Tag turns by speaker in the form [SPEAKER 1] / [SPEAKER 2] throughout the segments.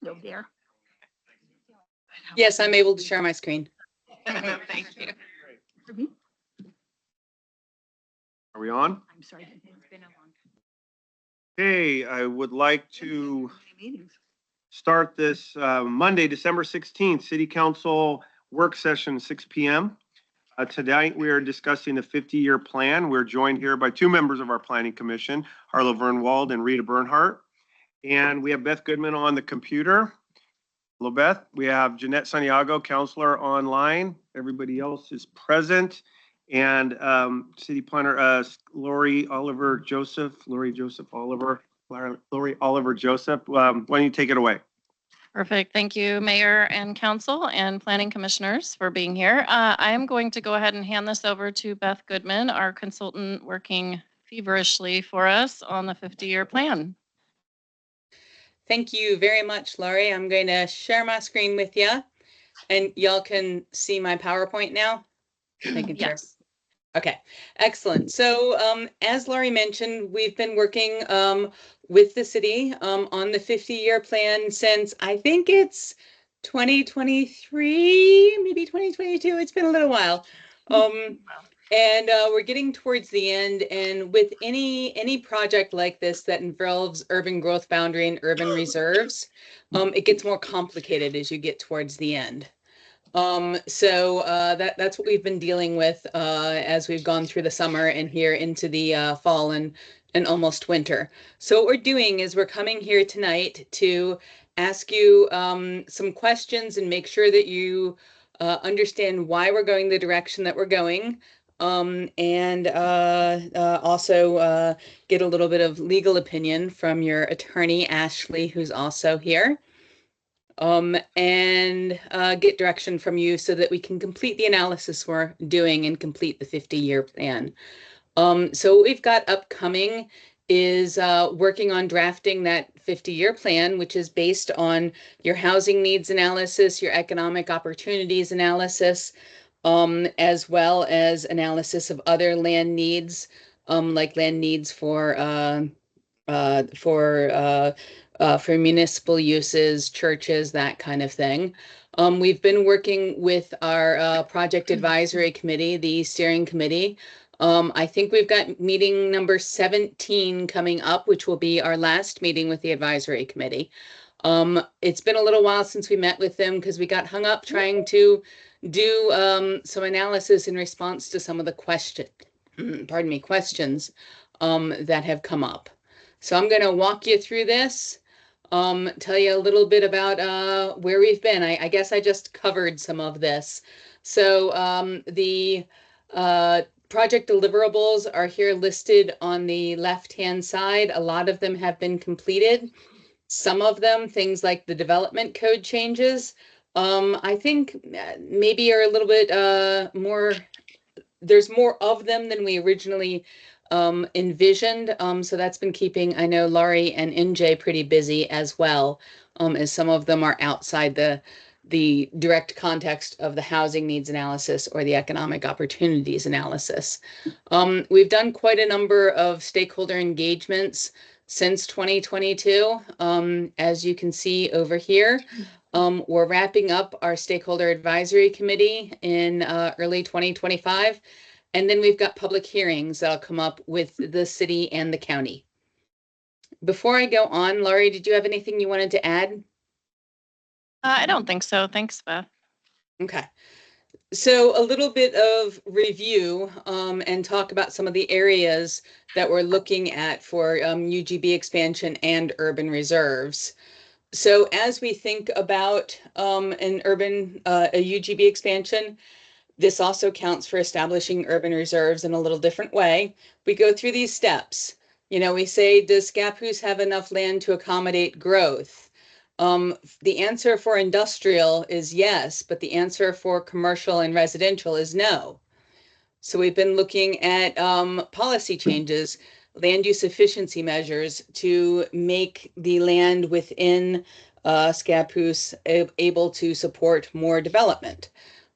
[SPEAKER 1] Hello there.
[SPEAKER 2] Yes, I'm able to share my screen.
[SPEAKER 1] Thank you.
[SPEAKER 3] Are we on?
[SPEAKER 1] I'm sorry, it's been a long
[SPEAKER 3] Hey, I would like to
[SPEAKER 1] many meetings.
[SPEAKER 3] start this Monday, December 16th, City Council work session, 6 PM. Tonight, we are discussing the 50-year plan. We're joined here by two members of our Planning Commission, Harlow Vernwald and Rita Bernhardt. And we have Beth Goodman on the computer. Hello, Beth. We have Jeanette Santiago, counselor, online. Everybody else is present. And City Planner Lori Joseph Oliver. Why don't you take it away?
[SPEAKER 4] Perfect. Thank you, Mayor and Council and Planning Commissioners for being here. I am going to go ahead and hand this over to Beth Goodman, our consultant working feverishly for us on the 50-year plan.
[SPEAKER 2] Thank you very much, Laurie. I'm going to share my screen with you, and y'all can see my PowerPoint now. Making sure.
[SPEAKER 4] Yes.
[SPEAKER 2] Okay, excellent. So as Laurie mentioned, we've been working with the city on the 50-year plan since I think it's 2023, maybe 2022. It's been a little while. And we're getting towards the end, and with any project like this that involves urban growth boundary and urban reserves, it gets more complicated as you get towards the end. So that's what we've been dealing with as we've gone through the summer and here into the fall and almost winter. So what we're doing is we're coming here tonight to ask you some questions and make sure that you understand why we're going the direction that we're going. And also get a little bit of legal opinion from your attorney, Ashley, who's also here. And get direction from you so that we can complete the analysis we're doing and complete the 50-year plan. So what we've got upcoming is working on drafting that 50-year plan, which is based on your housing needs analysis, your economic opportunities analysis, as well as analysis of other land needs, like land needs for municipal uses, churches, that kind of thing. We've been working with our project advisory committee, the steering committee. I think we've got meeting number 17 coming up, which will be our last meeting with the advisory committee. It's been a little while since we met with them because we got hung up trying to do some analysis in response to some of the questions that have come up. So I'm going to walk you through this, tell you a little bit about where we've been. I guess I just covered some of this. So the project deliverables are here listed on the left-hand side. A lot of them have been completed. Some of them, things like the development code changes, I think maybe are a little bit more, there's more of them than we originally envisioned. So that's been keeping, I know, Laurie and NJ pretty busy as well, as some of them are outside the direct context of the housing needs analysis or the economic opportunities analysis. We've done quite a number of stakeholder engagements since 2022. As you can see over here, we're wrapping up our stakeholder advisory committee in early 2025. And then we've got public hearings that'll come up with the city and the county. Before I go on, Laurie, did you have anything you wanted to add?
[SPEAKER 4] I don't think so. Thanks, Beth.
[SPEAKER 2] Okay. So a little bit of review and talk about some of the areas that we're looking at for UGB expansion and urban reserves. So as we think about a UGB expansion, this also counts for establishing urban reserves in a little different way. We go through these steps. You know, we say, does Scappoose have enough land to accommodate growth? The answer for industrial is yes, but the answer for commercial and residential is no. So we've been looking at policy changes, land use efficiency measures to make the land within Scappoose able to support more development.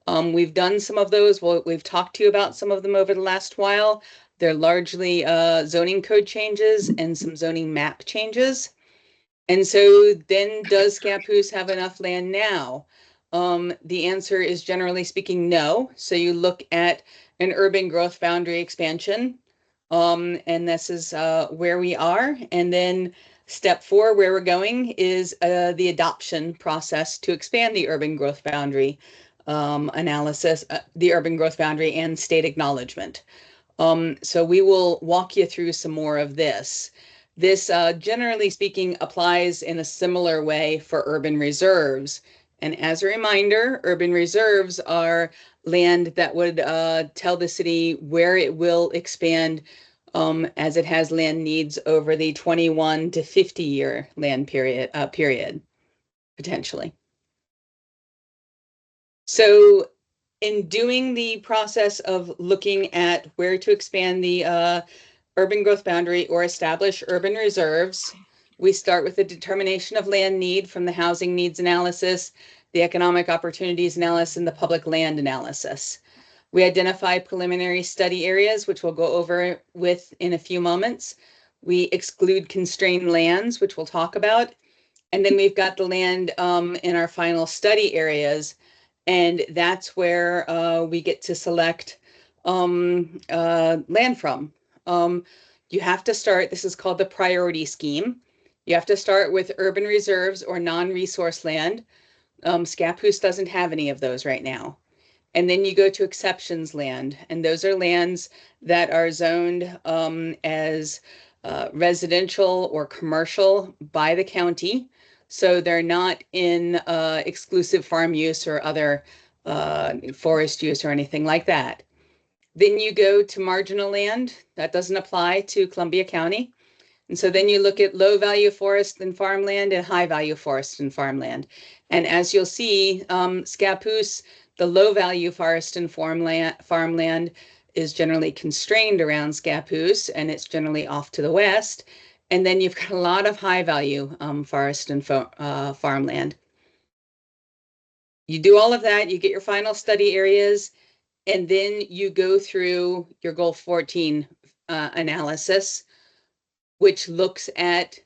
[SPEAKER 2] We've done some of those. We've talked to you about some of them over the last while. They're largely zoning code changes and some zoning map changes. And so then does Scappoose have enough land now? The answer is generally speaking, no. So you look at an urban growth boundary expansion. And this is where we are. And then step 4, where we're going, is the adoption process to expand the urban growth boundary analysis, the urban growth boundary and state acknowledgement. So we will walk you through some more of this. This, generally speaking, applies in a similar way for urban reserves. And as a reminder, urban reserves are land that would tell the city where it will expand as it has land needs over the 21 to 50 year land period, potentially. So in doing the process of looking at where to expand the urban growth boundary or establish urban reserves, we start with the determination of land need from the housing needs analysis, the economic opportunities analysis, and the public land analysis. We identify preliminary study areas, which we'll go over with in a few moments. We exclude constrained lands, which we'll talk about. And then we've got the land in our final study areas. And that's where we get to select land from. You have to start, this is called the priority scheme. You have to start with urban reserves or non-resource land. Scappoose doesn't have any of those right now. And then you go to exceptions land, and those are lands that are zoned as residential or commercial by the county. So they're not in exclusive farm use or other forest use or anything like that. Then you go to marginal land. That doesn't apply to Columbia County. And so then you look at low value forest and farmland and high value forest and farmland. And as you'll see, Scappoose, the low value forest and farmland is generally constrained around Scappoose, and it's generally off to the west. And then you've got a lot of high value forest and farmland. You do all of that, you get your final study areas, and then you go through your Goal 14 analysis, which looks at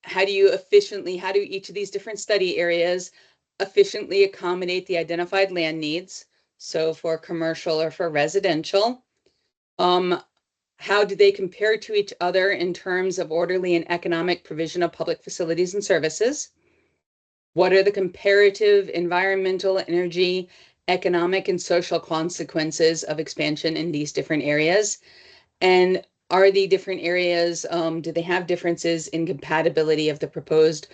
[SPEAKER 2] how do each of these different study areas efficiently accommodate the identified land needs. So for commercial or for residential, how do they compare to each other in terms of orderly and economic provision of public facilities and services? What are the comparative environmental, energy, economic, and social consequences of expansion in these different areas? And are the different areas, do they have differences in compatibility of the proposed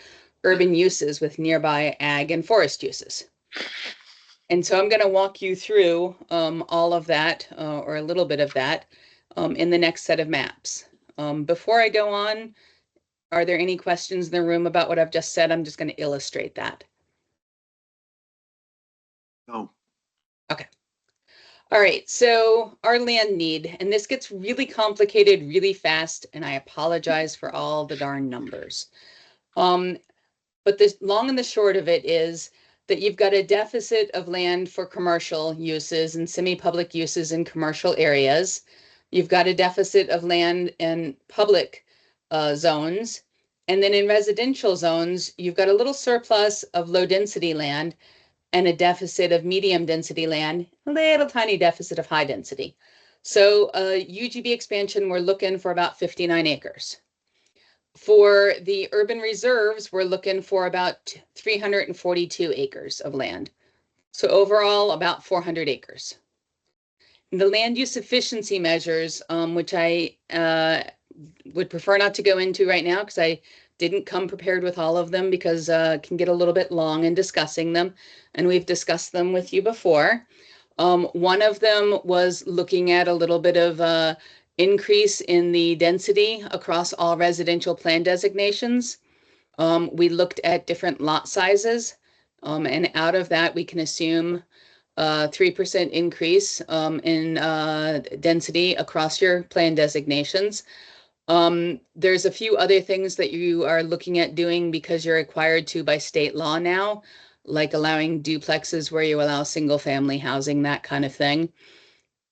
[SPEAKER 2] urban uses with nearby ag and forest uses? And so I'm going to walk you through all of that, or a little bit of that, in the next set of maps. Before I go on, are there any questions in the room about what I've just said? I'm just going to illustrate that.
[SPEAKER 3] No.
[SPEAKER 2] Okay. All right, so our land need, and this gets really complicated really fast, and I apologize for all the darn numbers. But the long and the short of it is that you've got a deficit of land for commercial uses and semi-public uses in commercial areas. You've got a deficit of land in public zones. And then in residential zones, you've got a little surplus of low density land and a deficit of medium density land, a little tiny deficit of high density. So UGB expansion, we're looking for about 59 acres. For the urban reserves, we're looking for about 342 acres of land. So overall, about 400 acres. The land use efficiency measures, which I would prefer not to go into right now because I didn't come prepared with all of them because it can get a little bit long in discussing them, and we've discussed them with you before. One of them was looking at a little bit of increase in the density across all residential plan designations. We looked at different lot sizes, and out of that we can assume 3% increase in density across your plan designations. There's a few other things that you are looking at doing because you're required to by state law now, like allowing duplexes where you allow single family housing, that kind of thing.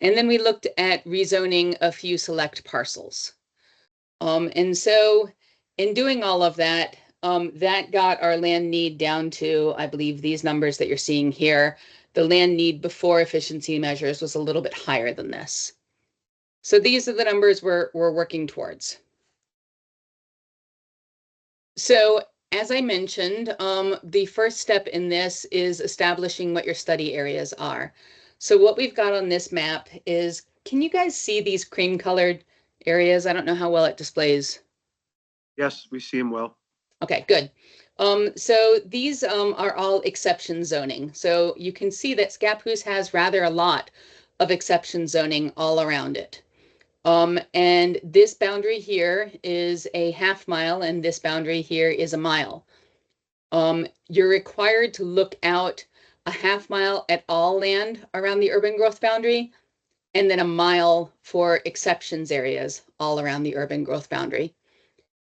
[SPEAKER 2] And then we looked at rezoning a few select parcels. And so in doing all of that, That got our land need down to, I believe, these numbers that you're seeing here. The land need before efficiency measures was a little bit higher than this. So these are the numbers we're working towards. So as I mentioned, the first step in this is establishing what your study areas are. So what we've got on this map is, can you guys see these cream colored areas? I don't know how well it displays.
[SPEAKER 3] Yes, we see them well.
[SPEAKER 2] Okay, good. So these are all exception zoning. So you can see that Scappoose has rather a lot of exception zoning all around it. And this boundary here is a half mile, and this boundary here is a mile. You're required to look out a half mile at all land around the urban growth boundary, and then a mile for exceptions areas all around the urban growth boundary.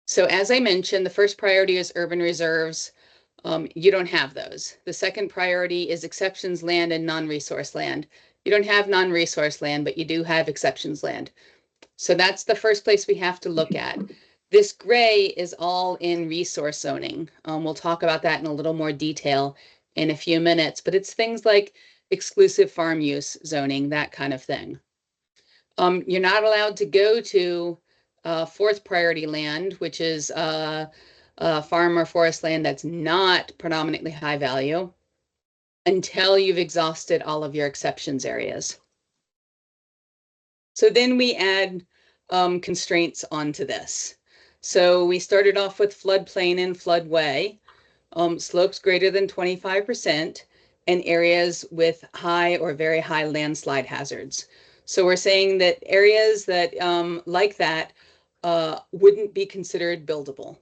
[SPEAKER 2] So as I mentioned, the first priority is urban reserves. You don't have those. The second priority is exceptions land and non-resource land. You don't have non-resource land, but you do have exceptions land. So that's the first place we have to look at. This gray is all in resource zoning. We'll talk about that in a little more detail in a few minutes, but it's things like exclusive farm use zoning, that kind of thing. You're not allowed to go to fourth priority land, which is farm or forest land that's not predominantly high value, until you've exhausted all of your exceptions areas. So then we add constraints onto this. So we started off with floodplain and floodway, slopes greater than 25%, and areas with high or very high landslide hazards. So we're saying that areas that like that wouldn't be considered buildable.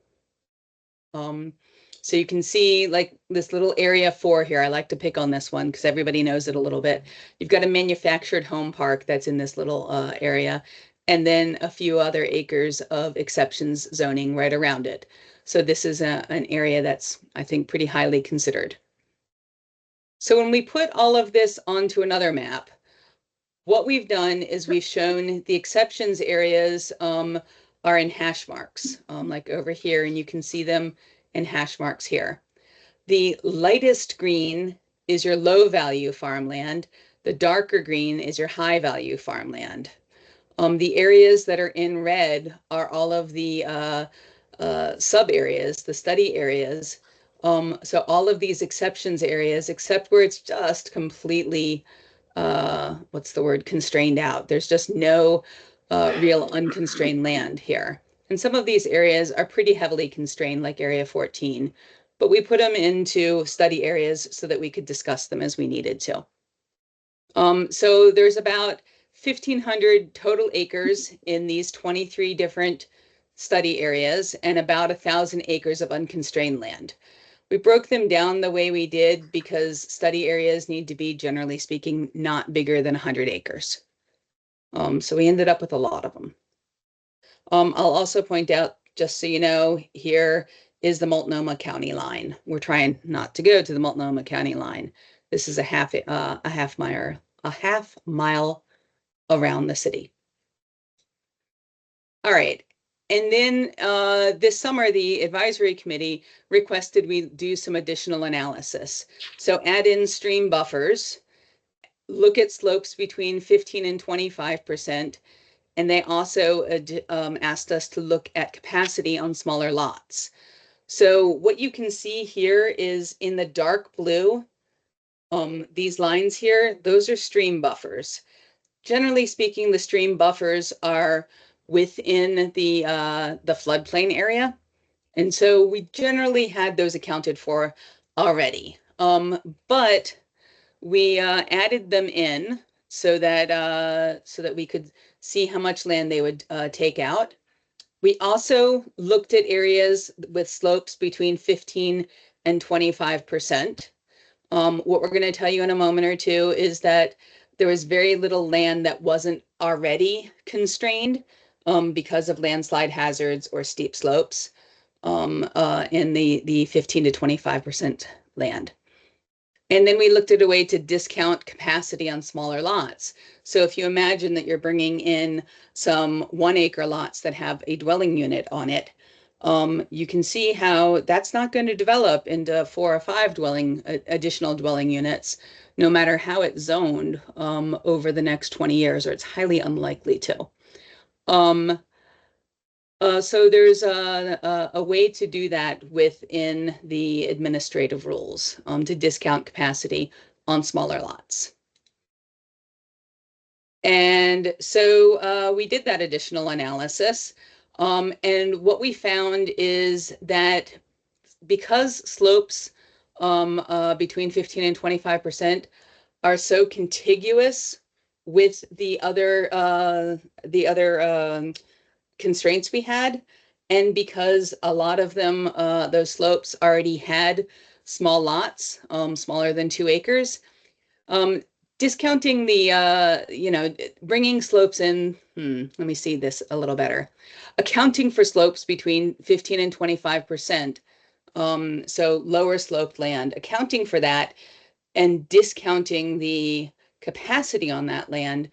[SPEAKER 2] So you can see like this little area 4 here. I like to pick on this one because everybody knows it a little bit. You've got a manufactured home park that's in this little area, and then a few other acres of exceptions zoning right around it. So this is an area that's, I think, pretty highly considered. So when we put all of this onto another map, what we've done is we've shown the exceptions areas are in hash marks, like over here, and you can see them in hash marks here. The lightest green is your low value farmland. The darker green is your high value farmland. The areas that are in red are all of the sub areas, the study areas. So all of these exceptions areas, except where it's just completely, what's the word, constrained out. There's just no real unconstrained land here. And some of these areas are pretty heavily constrained, like Area 14, but we put them into study areas so that we could discuss them as we needed to. So there's about 1,500 total acres in these 23 different study areas and about 1,000 acres of unconstrained land. We broke them down the way we did because study areas need to be, generally speaking, not bigger than 100 acres. So we ended up with a lot of them. I'll also point out, just so you know, here is the Multnomah County line. We're trying not to go to the Multnomah County line. This is a half mile around the city. All right. And then this summer, the advisory committee requested we do some additional analysis. So add in stream buffers, look at slopes between 15 and 25%. And they also asked us to look at capacity on smaller lots. So what you can see here is in the dark blue, these lines here, those are stream buffers. Generally speaking, the stream buffers are within the floodplain area. And so we generally had those accounted for already. But we added them in so that we could see how much land they would take out. We also looked at areas with slopes between 15 and 25%. What we're going to tell you in a moment or two is that there was very little land that wasn't already constrained because of landslide hazards or steep slopes in the 15 to 25% land. And then we looked at a way to discount capacity on smaller lots. So if you imagine that you're bringing in some 1 acre lots that have a dwelling unit on it, you can see how that's not going to develop into 4 or 5 additional dwelling units, no matter how it's zoned over the next 20 years, or it's highly unlikely to. So there's a way to do that within the administrative rules to discount capacity on smaller lots. And so we did that additional analysis. And what we found is that because slopes between 15 and 25% are so contiguous with the other constraints we had, and because a lot of them, those slopes already had small lots, smaller than 2 acres, discounting the, bringing slopes in, let me see this a little better. Accounting for slopes between 15 and 25%, so lower sloped land, accounting for that and discounting the capacity on that land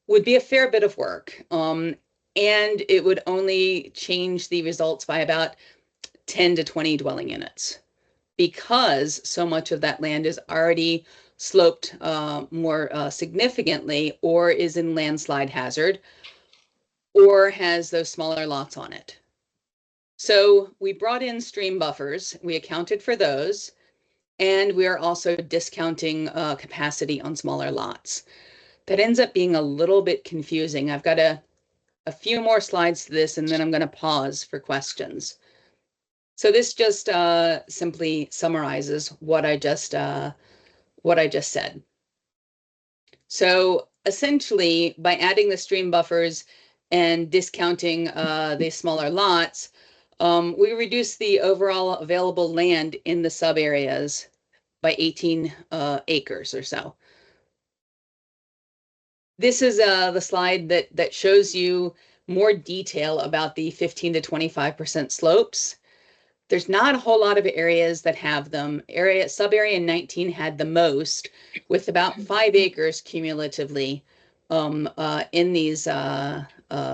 [SPEAKER 2] would be a fair bit of work. And it would only change the results by about 10 to 20 dwelling units, because so much of that land is already sloped more significantly, or is in landslide hazard, or has those smaller lots on it. So we brought in stream buffers, we accounted for those, and we are also discounting capacity on smaller lots. That ends up being a little bit confusing. I've got a few more slides to this, and then I'm going to pause for questions. So this just simply summarizes what I just said. So essentially, by adding the stream buffers and discounting the smaller lots, we reduce the overall available land in the sub areas by 18 acres or so. This is the slide that shows you more detail about the 15 to 25% slopes. There's not a whole lot of areas that have them. Sub area 19 had the most, with about 5 acres cumulatively in these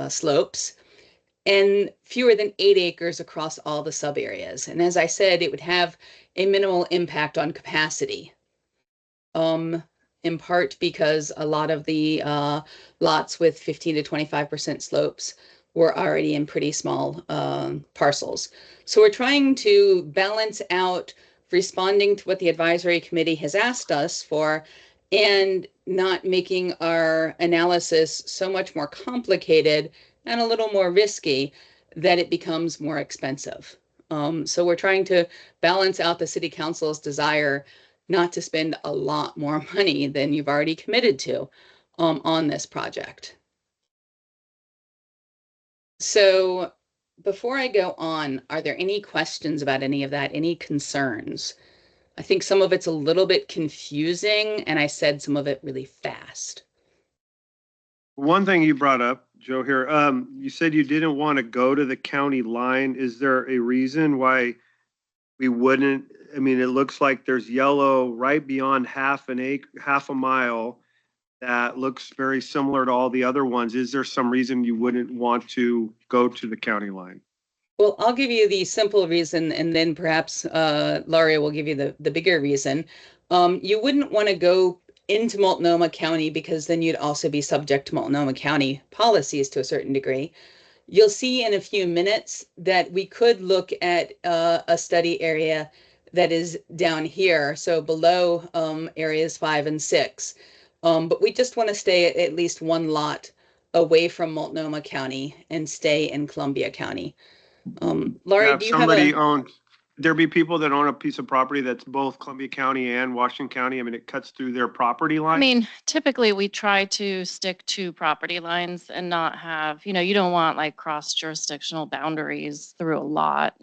[SPEAKER 2] slopes, and fewer than 8 acres across all the sub areas. And as I said, it would have a minimal impact on capacity. In part because a lot of the lots with 15 to 25% slopes were already in pretty small parcels. So we're trying to balance out responding to what the advisory committee has asked us for, and not making our analysis so much more complicated and a little more risky that it becomes more expensive. So we're trying to balance out the city council's desire not to spend a lot more money than you've already committed to on this project. So before I go on, are there any questions about any of that? Any concerns? I think some of it's a little bit confusing, and I said some of it really fast.
[SPEAKER 3] One thing you brought up, Joe, here, you said you didn't want to go to the county line. Is there a reason why we wouldn't? I mean, it looks like there's yellow right beyond half a mile that looks very similar to all the other ones. Is there some reason you wouldn't want to go to the county line?
[SPEAKER 2] Well, I'll give you the simple reason, and then perhaps Lauria will give you the bigger reason. You wouldn't want to go into Multnomah County, because then you'd also be subject to Multnomah County policies to a certain degree. You'll see in a few minutes that we could look at a study area that is down here, so below areas 5 and 6. But we just want to stay at least one lot away from Multnomah County and stay in Columbia County. Lauria, do you have a...
[SPEAKER 3] There be people that own a piece of property that's both Columbia County and Washington County. I mean, it cuts through their property line.
[SPEAKER 4] I mean, typically we try to stick to property lines and not have, you don't want like cross jurisdictional boundaries through a lot.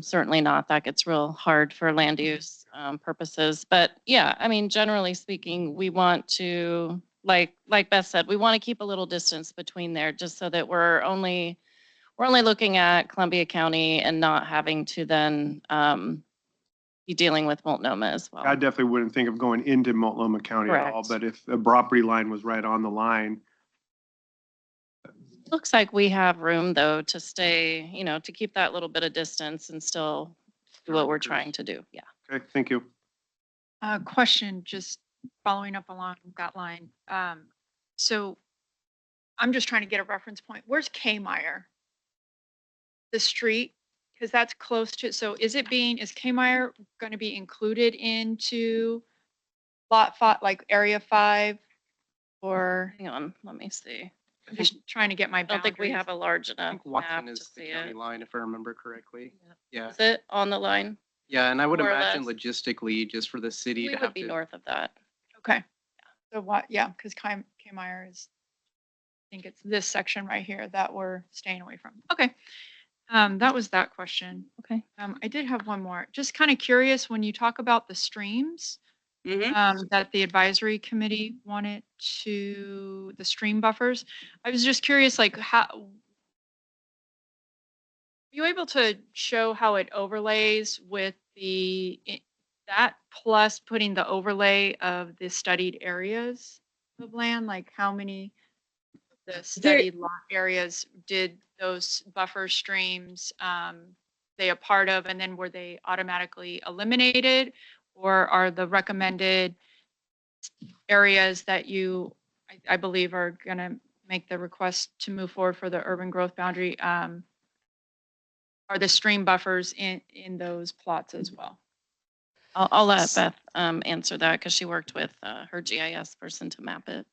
[SPEAKER 4] Certainly not. That gets real hard for land use purposes. But yeah, I mean, generally speaking, we want to, like Beth said, we want to keep a little distance between there, just so that we're only looking at Columbia County and not having to then be dealing with Multnomah as well.
[SPEAKER 3] I definitely wouldn't think of going into Multnomah County at all, but if a property line was right on the line.
[SPEAKER 4] Looks like we have room though to stay, to keep that little bit of distance and still do what we're trying to do. Yeah.
[SPEAKER 3] Okay, thank you.
[SPEAKER 5] Question, just following up along that line. So I'm just trying to get a reference point. Where's Kmeyer? The street? Because that's close to, so is Kmeyer going to be included into lot 5, like area 5? Or
[SPEAKER 4] Hang on, let me see.
[SPEAKER 5] I'm just trying to get my
[SPEAKER 4] I don't think we
[SPEAKER 5] boundaries.
[SPEAKER 4] have a large
[SPEAKER 6] I
[SPEAKER 4] enough
[SPEAKER 6] think
[SPEAKER 4] map
[SPEAKER 6] Watson
[SPEAKER 4] to
[SPEAKER 6] is the
[SPEAKER 4] see
[SPEAKER 6] county
[SPEAKER 4] it.
[SPEAKER 6] line, if I remember correctly. Yeah,
[SPEAKER 4] Is it on the line?
[SPEAKER 6] yeah, and I would
[SPEAKER 4] More or
[SPEAKER 6] imagine
[SPEAKER 4] less.
[SPEAKER 6] logistically, just for the city
[SPEAKER 4] We
[SPEAKER 6] to
[SPEAKER 4] would
[SPEAKER 6] have
[SPEAKER 4] be
[SPEAKER 6] to.
[SPEAKER 4] north of that.
[SPEAKER 5] Okay. So what, yeah, because Kmeyer is, I think it's this section right here that we're staying away from. Okay. That was that question.
[SPEAKER 4] Okay.
[SPEAKER 5] I did have one more. Just kind of curious, when you talk about the streams, that the advisory committee wanted the stream buffers, I was just curious, like how, are you able to show how it overlays with that plus putting the overlay of the studied areas of land, like how many the studied lot areas did those buffer streams they a part of, and then were they automatically eliminated, or are the recommended areas that I believe are going to make the request to move forward for the urban growth boundary, are the stream buffers in those plots as well?
[SPEAKER 4] I'll let Beth answer that because she worked with her GIS person to map it.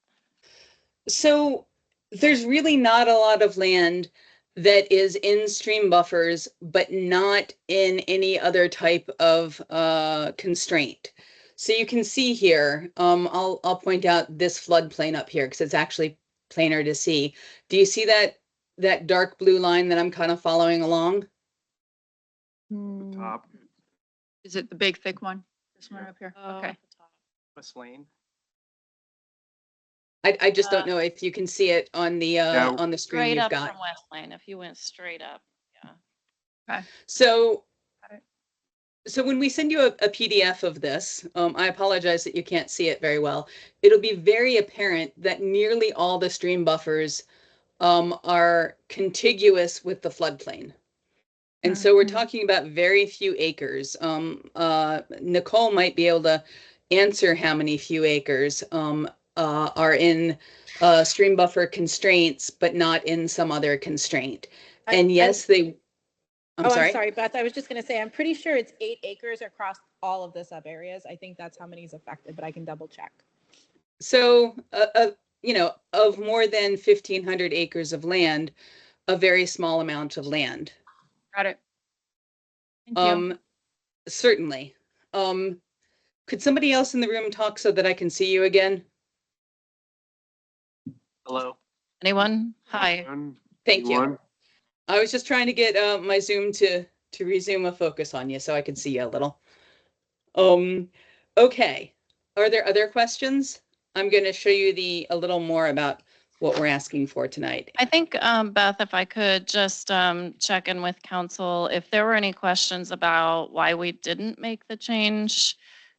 [SPEAKER 2] So there's really not a lot of land that is in stream buffers, but not in any other type of constraint. So you can see here, I'll point out this floodplain up here because it's actually plainer to see. Do you see that dark blue line that I'm kind of following along?
[SPEAKER 3] The top.
[SPEAKER 5] Is it the big thick one? This one
[SPEAKER 3] Yeah.
[SPEAKER 5] up here?
[SPEAKER 4] Oh,
[SPEAKER 5] Okay.
[SPEAKER 4] at the top.
[SPEAKER 6] West Lane.
[SPEAKER 2] I just don't know if you can see it on the screen
[SPEAKER 4] Straight
[SPEAKER 2] you've
[SPEAKER 4] up
[SPEAKER 2] got.
[SPEAKER 4] from West Lane. If you went straight up, yeah.
[SPEAKER 5] Okay.
[SPEAKER 2] So,
[SPEAKER 5] Got it.
[SPEAKER 2] so when we send you a PDF of this, I apologize that you can't see it very well. It'll be very apparent that nearly all the stream buffers are contiguous with the floodplain. And so we're talking about very few acres. Nicole might be able to answer how many few acres are in stream buffer constraints, but not in some other constraint. And yes, I'm sorry,
[SPEAKER 7] Beth. I was just going to say, I'm pretty sure it's 8 acres across all of the sub areas. I think that's how many is affected, but I can double check.
[SPEAKER 2] So, of more than 1,500 acres of land, a very small amount of land.
[SPEAKER 5] Got it. Thank you.
[SPEAKER 2] Certainly. Could somebody else in the room talk so that I can see you again?
[SPEAKER 6] Hello.
[SPEAKER 4] Anyone? Hi.
[SPEAKER 2] Thank you.
[SPEAKER 3] Anyone?
[SPEAKER 2] I was just trying to get my Zoom to resume a focus on you so I could see you a little. Okay. Are there other questions? I'm going to show you a little more about what we're asking for tonight.
[SPEAKER 4] I think, Beth, if I could just check in with council, if there were any questions about why we didn't make the change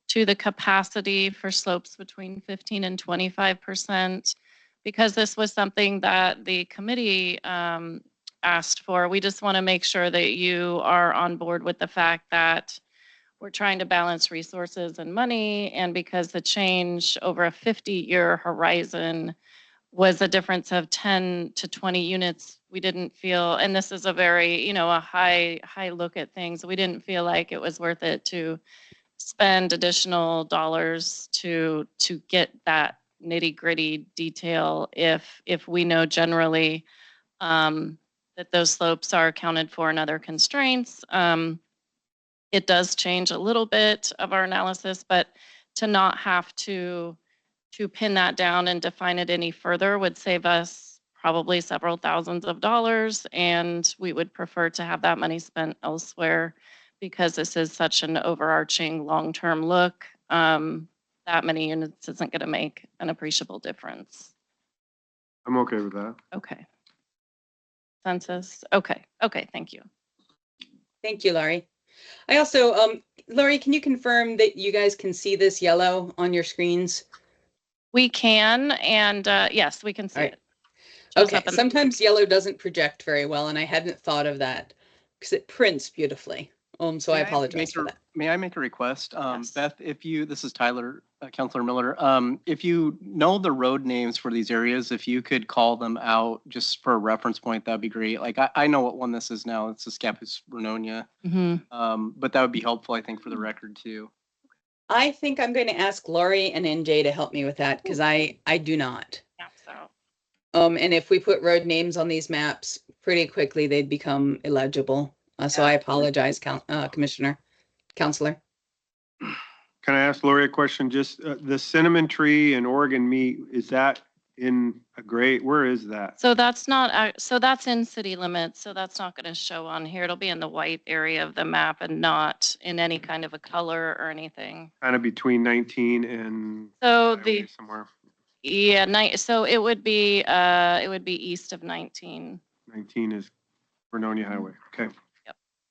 [SPEAKER 4] to the capacity for slopes between 15 and 25%, because this was something that the committee asked for. We just want to make sure that you are on board with the fact that we're trying to balance resources and money, and because the change over a 50-year horizon was a difference of 10 to 20 units, we didn't feel, and this is a very, a high look at things, we didn't feel like it was worth it to spend additional dollars to get that nitty-gritty detail if we know generally that those slopes are accounted for in other constraints. It does change a little bit of our analysis, but to not have to pin that down and define it any further would save us probably several thousands of dollars, and we would prefer to have that money spent elsewhere because this is such an overarching long-term look. That many units isn't going to make an appreciable difference.
[SPEAKER 3] I'm okay with that.
[SPEAKER 4] Okay. Census. Okay. Okay. Thank you.
[SPEAKER 2] Thank you, Laurie. I also, Laurie, can you confirm that you guys can see this yellow on your screens?
[SPEAKER 4] We can, and yes, we can see
[SPEAKER 2] All right.
[SPEAKER 4] it. shows
[SPEAKER 2] Okay,
[SPEAKER 4] up in-
[SPEAKER 2] sometimes yellow doesn't project very well, and I hadn't thought of that because it prints beautifully. So I
[SPEAKER 6] May
[SPEAKER 2] apologize
[SPEAKER 6] make
[SPEAKER 2] for
[SPEAKER 6] a-
[SPEAKER 2] that.
[SPEAKER 6] May I make a request?
[SPEAKER 4] Yes.
[SPEAKER 6] Beth, this is Tyler, Counselor Miller. If you know the road names for these areas, if you could call them out just for a reference point, that'd be great. Like, I know what one this is now. It's Escapus Vernonia.
[SPEAKER 4] Mhm.
[SPEAKER 6] But that would be helpful, I think, for the record too.
[SPEAKER 2] I think I'm going to ask Laurie and NJ to help me with that because I do not.
[SPEAKER 4] Maps out.
[SPEAKER 2] And if we put road names on these maps, pretty quickly they'd become illegible. So I apologize, Commissioner, Counselor.
[SPEAKER 3] Can I ask Lori a question? Just the cinnamon tree and Oregon meat, is that in a gray, where is that?
[SPEAKER 4] So that's not, so that's in city limits, so that's not going to show on here. It'll be in the white area of the map and not in any kind of a color or anything.
[SPEAKER 3] Kind of between 19 and
[SPEAKER 4] So
[SPEAKER 3] highway somewhere.
[SPEAKER 4] yeah, so it would be east of 19.
[SPEAKER 3] 19 is Vernonia Highway. Okay.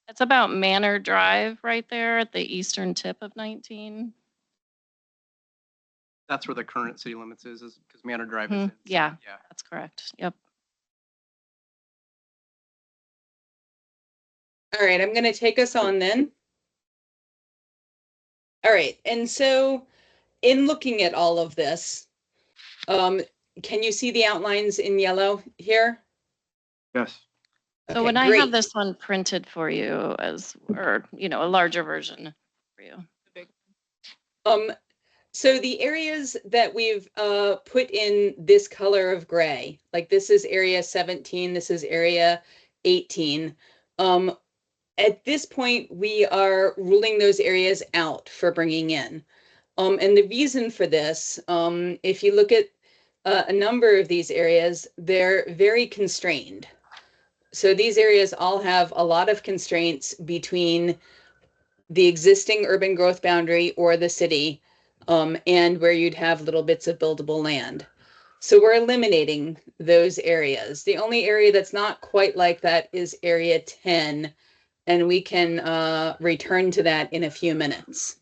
[SPEAKER 4] It's about Manor Drive right there at the eastern tip of 19.
[SPEAKER 6] That's where the current city limits is because Manor Drive is in.
[SPEAKER 4] Yeah.
[SPEAKER 6] Yeah.
[SPEAKER 4] That's correct. Yep.
[SPEAKER 2] All right, I'm going to take us on then. All right, and so in looking at all of this, can you see the outlines in yellow here?
[SPEAKER 3] Yes.
[SPEAKER 4] So
[SPEAKER 2] Okay,
[SPEAKER 4] when I
[SPEAKER 2] great.
[SPEAKER 4] have this one printed for you or a larger version for you.
[SPEAKER 2] So the areas that we've put in this color of gray, like this is area 17, this is area 18. At this point, we are ruling those areas out for bringing in. And the reason for this, if you look at a number of these areas, they're very constrained. So these areas all have a lot of constraints between the existing urban growth boundary or the city, and where you'd have little bits of buildable land. So we're eliminating those areas. The only area that's not quite like that is area 10, and we can return to that in a few minutes.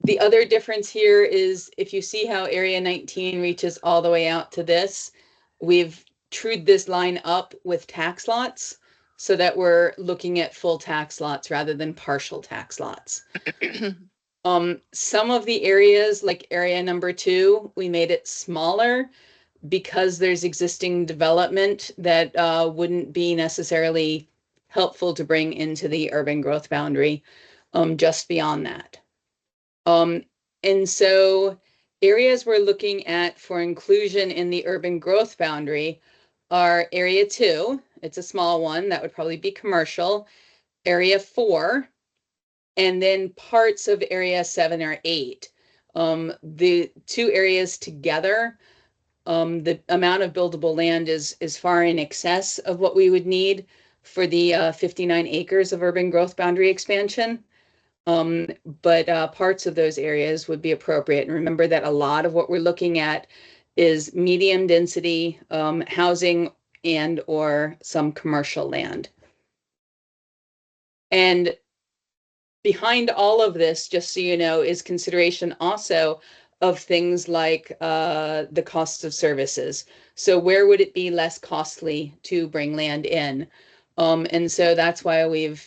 [SPEAKER 2] The other difference here is if you see how area 19 reaches all the way out to this, we've trued this line up with tax lots so that we're looking at full tax lots rather than partial tax lots. Some of the areas like area number 2, we made it smaller because there's existing development that wouldn't be necessarily helpful to bring into the urban growth boundary, just beyond that. And so areas we're looking at for inclusion in the urban growth boundary are area 2, it's a small one, that would probably be commercial, area 4, and then parts of area 7 or 8. The two areas together, the amount of buildable land is far in excess of what we would need for the 59 acres of urban growth boundary expansion. But parts of those areas would be appropriate. And remember that a lot of what we're looking at is medium density housing and or some commercial land. And behind all of this, just so you know, is consideration also of things like the costs of services. So where would it be less costly to bring land in? And so that's why we've,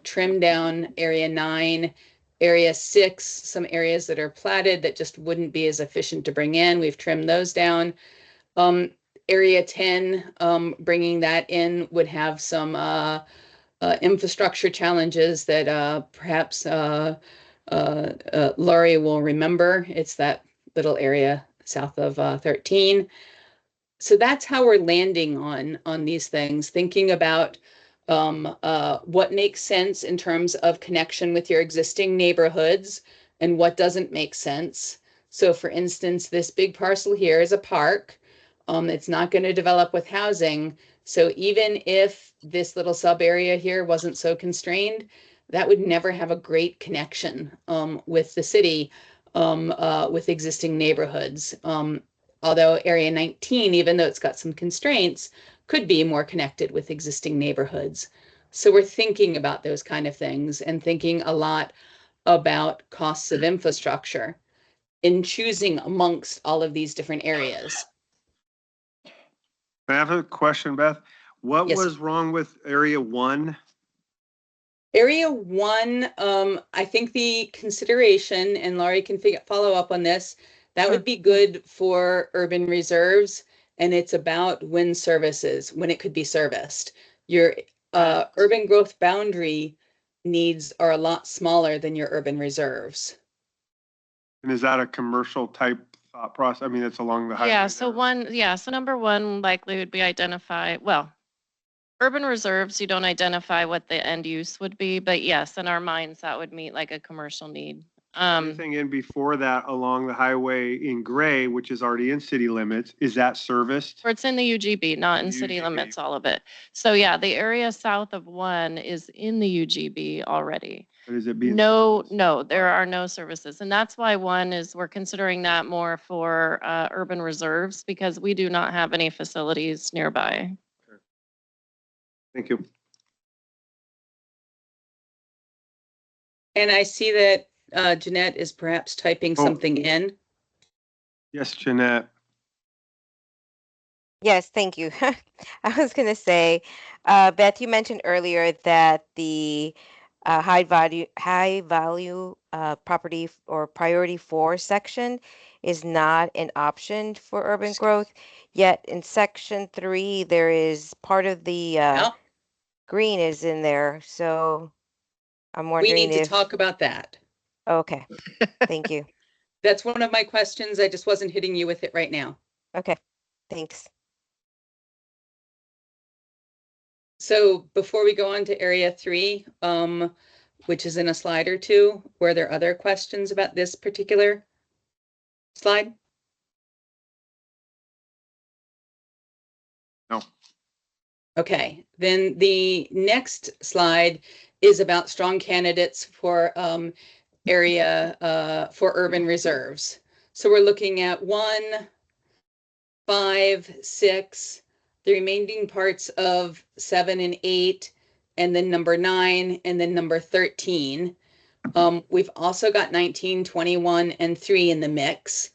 [SPEAKER 2] trimmed down area 9, area 6, some areas that are platted that just wouldn't be as efficient to bring in. We've trimmed those down. Area 10, bringing that in would have some infrastructure challenges that perhaps Laurie will remember. It's that little area south of 13. So that's how we're landing on these things, thinking about what makes sense in terms of connection with your existing neighborhoods and what doesn't make sense. So for instance, this big parcel here is a park. It's not going to develop with housing. So even if this little sub area here wasn't so constrained, that would never have a great connection with the city, with existing neighborhoods. Although area 19, even though it's got some constraints, could be more connected with existing neighborhoods. So we're thinking about those kind of things and thinking a lot about costs of infrastructure in choosing amongst all of these different areas.
[SPEAKER 3] I have a question, Beth. What
[SPEAKER 2] Yes.
[SPEAKER 3] was wrong with area 1?
[SPEAKER 2] Area 1, I think the consideration, and Laurie can follow up on this, that would be good for urban reserves, and it's about wind services, when it could be serviced. Your urban growth boundary needs are a lot smaller than your urban reserves.
[SPEAKER 3] And is that a commercial type thought process? I mean, it's along the highway.
[SPEAKER 4] Yeah, so
[SPEAKER 3] there.
[SPEAKER 4] so number one likely would be identify, well, urban reserves, you don't identify what the end use would be, but yes, in our minds, that would meet like a commercial need.
[SPEAKER 3] Anything in before that along the highway in gray, which is already in city limits, is that serviced?
[SPEAKER 4] Or it's in the UGB, not in city
[SPEAKER 3] UGB.
[SPEAKER 4] limits, all of it. So yeah, the area south of 1 is in the UGB already.
[SPEAKER 3] Or is it being?
[SPEAKER 4] No, there are no services. And that's why 1 is, we're considering that more for urban reserves because we do not have any facilities nearby.
[SPEAKER 3] Thank you.
[SPEAKER 2] And I see that Jeanette is perhaps typing
[SPEAKER 3] Oh.
[SPEAKER 2] something in.
[SPEAKER 3] Yes, Jeanette.
[SPEAKER 8] Yes, thank you. I was going to say, Beth, you mentioned earlier that the high value property or priority 4 section is not an option for urban growth. Yet in section 3, there is part of the
[SPEAKER 2] Yeah,
[SPEAKER 8] green is in there. So I'm
[SPEAKER 2] we
[SPEAKER 8] wondering
[SPEAKER 2] need to
[SPEAKER 8] if,
[SPEAKER 2] talk about that.
[SPEAKER 8] okay, thank you.
[SPEAKER 2] That's one of my questions. I just wasn't hitting you with it right now.
[SPEAKER 8] Okay, thanks.
[SPEAKER 2] So before we go on to area 3, which is in a slide or two, were there other questions about this particular slide?
[SPEAKER 3] No.
[SPEAKER 2] Okay, then the next slide is about strong candidates for area for urban reserves. So we're looking at 1, 5, 6, the remaining parts of 7 and 8, and then number 9, and then number 13. We've also got 19, 21, and 3 in the mix.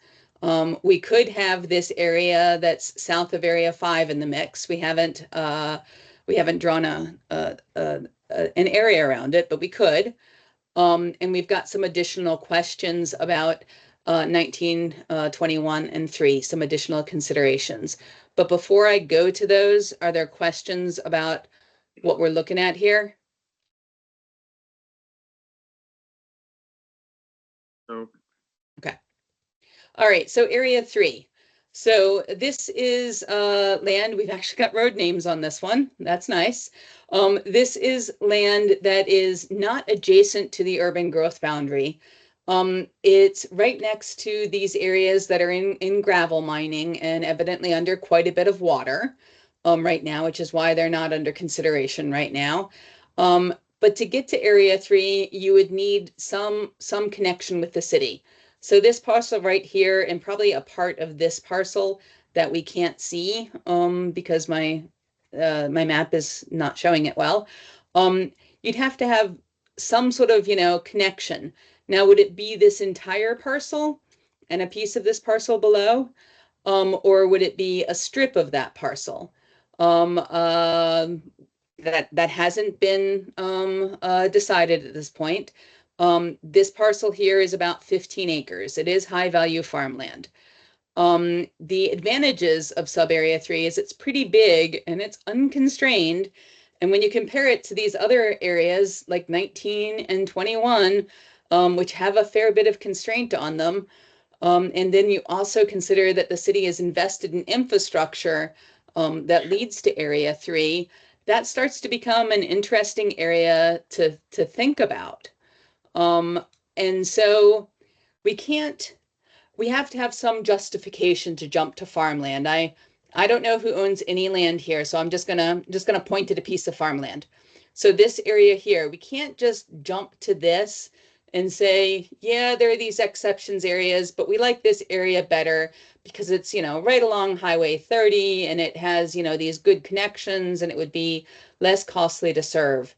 [SPEAKER 2] We could have this area that's south of area 5 in the mix. We haven't drawn an area around it, but we could. And we've got some additional questions about 19, 21, and 3, some additional considerations. But before I go to those, are there questions about what we're looking at here?
[SPEAKER 3] So
[SPEAKER 2] Okay. All right, so area 3. So this is land, we've actually got road names on this one. That's nice. This is land that is not adjacent to the urban growth boundary. It's right next to these areas that are in gravel mining and evidently under quite a bit of water right now, which is why they're not under consideration right now. But to get to area 3, you would need some connection with the city. So this parcel right here, and probably a part of this parcel that we can't see because my map is not showing it well. You'd have to have some sort of, connection. Now, would it be this entire parcel and a piece of this parcel below? Or would it be a strip of that parcel? That hasn't been decided at this point. This parcel here is about 15 acres. It is high value farmland. The advantages of sub area 3 is it's pretty big and it's unconstrained. And when you compare it to these other areas like 19 and 21, which have a fair bit of constraint on them, and then you also consider that the city is invested in infrastructure that leads to area 3, that starts to become an interesting area to think about. And so we have to have some justification to jump to farmland. I don't know who owns any land here, so I'm just gonna point at a piece of farmland. So this area here, we can't just jump to this and say, yeah, there are these exceptions areas, but we like this area better because it's, right along Highway 30 and it has, these good connections and it would be less costly to serve.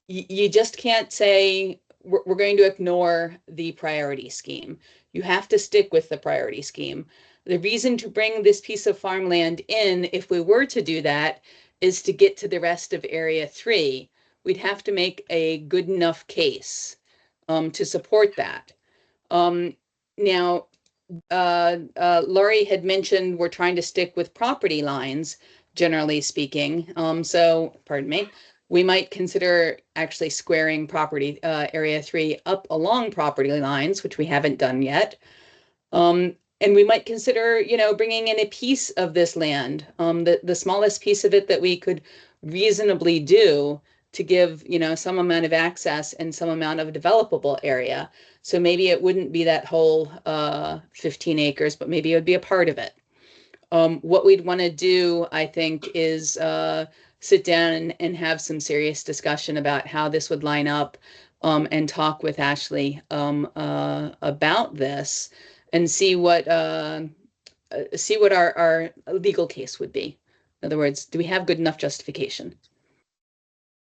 [SPEAKER 2] You just can't say we're going to ignore the priority scheme. You have to stick with the priority scheme. The reason to bring this piece of farmland in, if we were to do that, is to get to the rest of Area 3. We'd have to make a good enough case to support that. Now, Laurie had mentioned we're trying to stick with property lines, generally speaking. So, pardon me, we might consider actually squaring property Area 3 up along property lines, which we haven't done yet. And we might consider, bringing in a piece of this land, the smallest piece of it that we could reasonably do to give, some amount of access and some amount of developable area. So maybe it wouldn't be that whole 15 acres, but maybe it would be a part of it. What we'd want to do, I think, is sit down and have some serious discussion about how this would line up, and talk with Ashley about this, and see what our legal case would be. In other words, do we have good enough justification?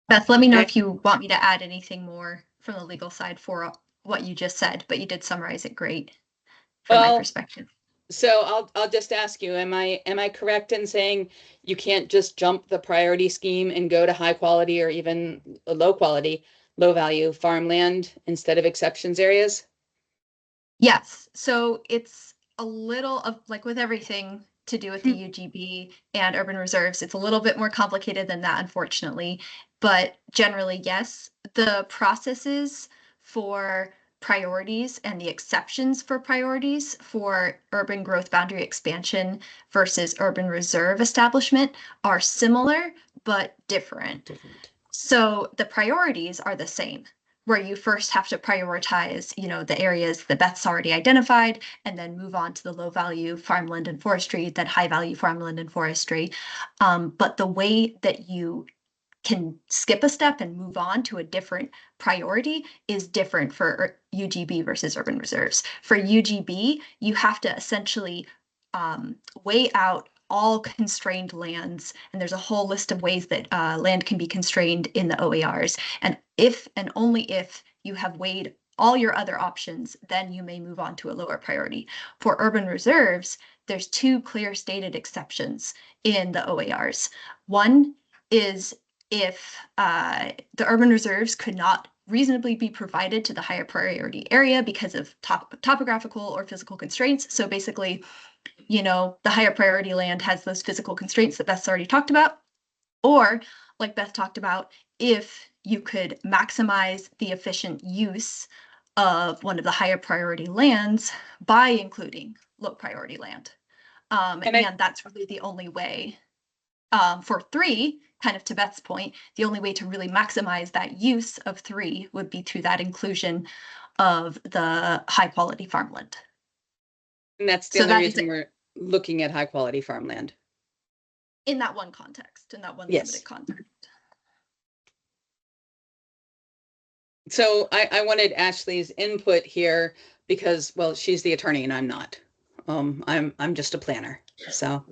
[SPEAKER 9] Beth, let me know if you want me to add anything more from the legal side for what you just said, but you did summarize it great from my perspective.
[SPEAKER 2] So I'll just ask you, am I correct in saying you can't just jump the priority scheme and go to high quality or even low quality, low value farmland instead of exceptions areas?
[SPEAKER 9] Yes, so it's a little of, like with everything to do with the UGB and urban reserves, it's a little bit more complicated than that, unfortunately. But generally, yes, the processes for priorities and the exceptions for priorities for urban growth boundary expansion versus urban reserve establishment are similar but different. So the priorities are the same, where you first have to prioritize, the areas that Beth's already identified, and then move on to the low value farmland and forestry, then high value farmland and forestry. But the way that you can skip a step and move on to a different priority is different for UGB versus urban reserves. For UGB, you have to essentially weigh out all constrained lands, and there's a whole list of ways that land can be constrained in the OARs. And if and only if you have weighed all your other options, then you may move on to a lower priority. For urban reserves, there's two clear stated exceptions in the OARs. One is if the urban reserves could not reasonably be provided to the higher priority area because of topographical or physical constraints. So basically, the higher priority land has those physical constraints that Beth's already talked about. Or, like Beth talked about, if you could maximize the efficient use of one of the higher priority lands by including low priority land. And that's really the only way. For 3, kind of to Beth's point, the only way to really maximize that use of 3 would be through that inclusion of the high quality farmland.
[SPEAKER 2] And that's the only reason we're looking at high quality farmland.
[SPEAKER 9] In that one context, in that one
[SPEAKER 2] Yes.
[SPEAKER 9] limited context.
[SPEAKER 2] So I wanted Ashley's input here because, well, she's the attorney and I'm not. I'm just a planner, so.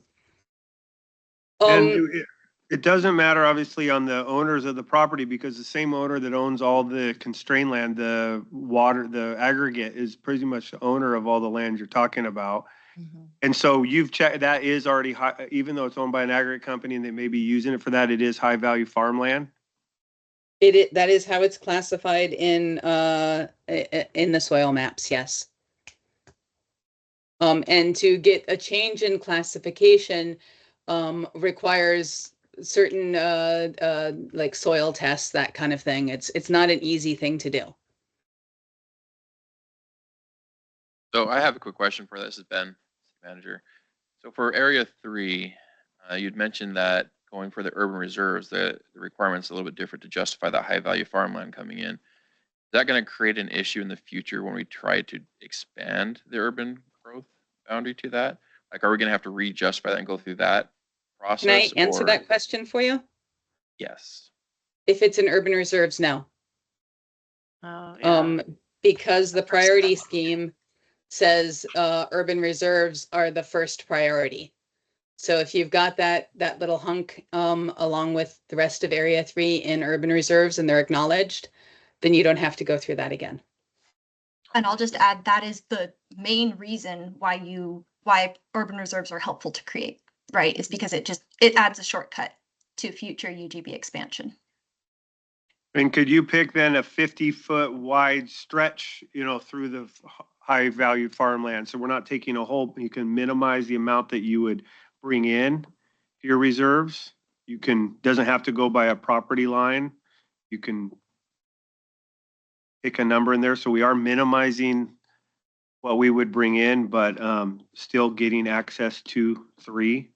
[SPEAKER 3] And it doesn't matter, obviously, on the owners of the property, because the same owner that owns all the constrained land, the water, the aggregate, is pretty much the owner of all the land you're talking about. And so you've checked, that is already high, even though it's owned by an aggregate company and they may be using it for that, it is high value farmland.
[SPEAKER 2] That is how it's classified in the soil maps, yes. And to get a change in classification requires certain like soil tests, that kind of thing. It's not an easy thing to do.
[SPEAKER 10] So I have a quick question for this. Is Ben, manager. So for Area 3, you'd mentioned that going for the urban reserves, the requirement's a little bit different to justify that high value farmland coming in. Is that going to create an issue in the future when we try to expand the urban growth boundary to that? Like, are we going to have to re-justify that and go through that process?
[SPEAKER 2] Can I answer that question for you?
[SPEAKER 10] Yes.
[SPEAKER 2] If it's in urban reserves, no.
[SPEAKER 4] Oh, yeah.
[SPEAKER 2] Because the priority scheme says urban reserves are the first priority. So if you've got that little hunk along with the rest of Area 3 in urban reserves and they're acknowledged, then you don't have to go through that again.
[SPEAKER 9] And I'll just add, that is the main reason why why urban reserves are helpful to create, right? Is because it adds a shortcut to future UGB expansion.
[SPEAKER 3] And could you pick then a 50-foot wide stretch, through the high value farmland? So we're not taking a whole, you can minimize the amount that you would bring in to your reserves. Doesn't have to go by a property line. You can pick a number in there. So we are minimizing what we would bring in, but still getting access to 3.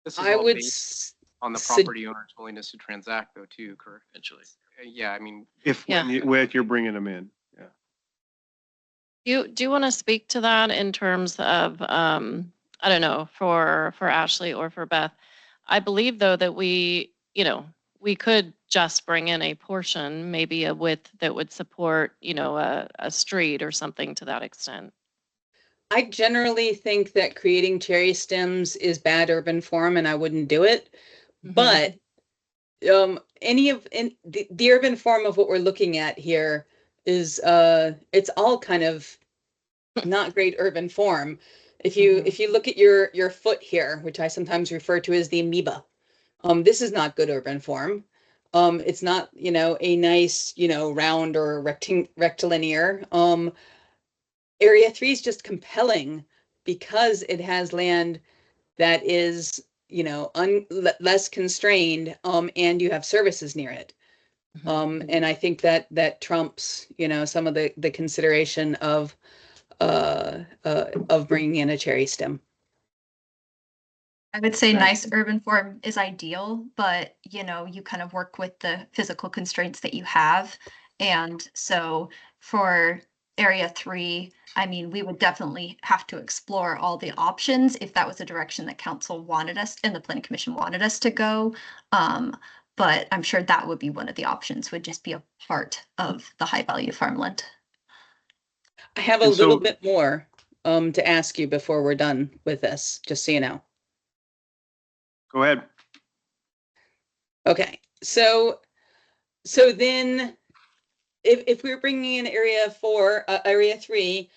[SPEAKER 6] This is
[SPEAKER 2] I
[SPEAKER 6] all
[SPEAKER 2] would,
[SPEAKER 6] based on the
[SPEAKER 2] sug-
[SPEAKER 6] property owner's willingness to transact though too, correct?
[SPEAKER 10] Eventually.
[SPEAKER 6] Yeah, I mean,
[SPEAKER 4] Yeah.
[SPEAKER 3] If you're bringing them in. Yeah.
[SPEAKER 4] Do you want to speak to that in terms of, I don't know, for Ashley or for Beth? I believe though that we could just bring in a portion, maybe a width that would support, a street or something to that extent.
[SPEAKER 2] I generally think that creating cherry stems is bad urban form and I wouldn't do it.
[SPEAKER 4] Mhm.
[SPEAKER 2] But the urban form of what we're looking at here is it's all kind of not great urban form. If you look at your foot here, which I sometimes refer to as the amoeba, this is not good urban form. It's not, a nice, round or rectilinear. Area 3 is just compelling because it has land that is, less constrained, and you have services near it. And I think that trumps, some of the consideration of bringing in a cherry stem.
[SPEAKER 9] I would say
[SPEAKER 3] Right.
[SPEAKER 9] nice urban form is ideal, but you kind of work with the physical constraints that you have. And so for area 3, I mean, we would definitely have to explore all the options if that was the direction that council wanted us and the planning commission wanted us to go. But I'm sure that would be one of the options, would just be a part of the high value farmland.
[SPEAKER 2] I have a
[SPEAKER 3] And
[SPEAKER 2] little
[SPEAKER 3] so-
[SPEAKER 2] bit more to ask you before we're done with this, just so you know.
[SPEAKER 3] Go ahead.
[SPEAKER 2] Okay, so then if we were bringing in area 3,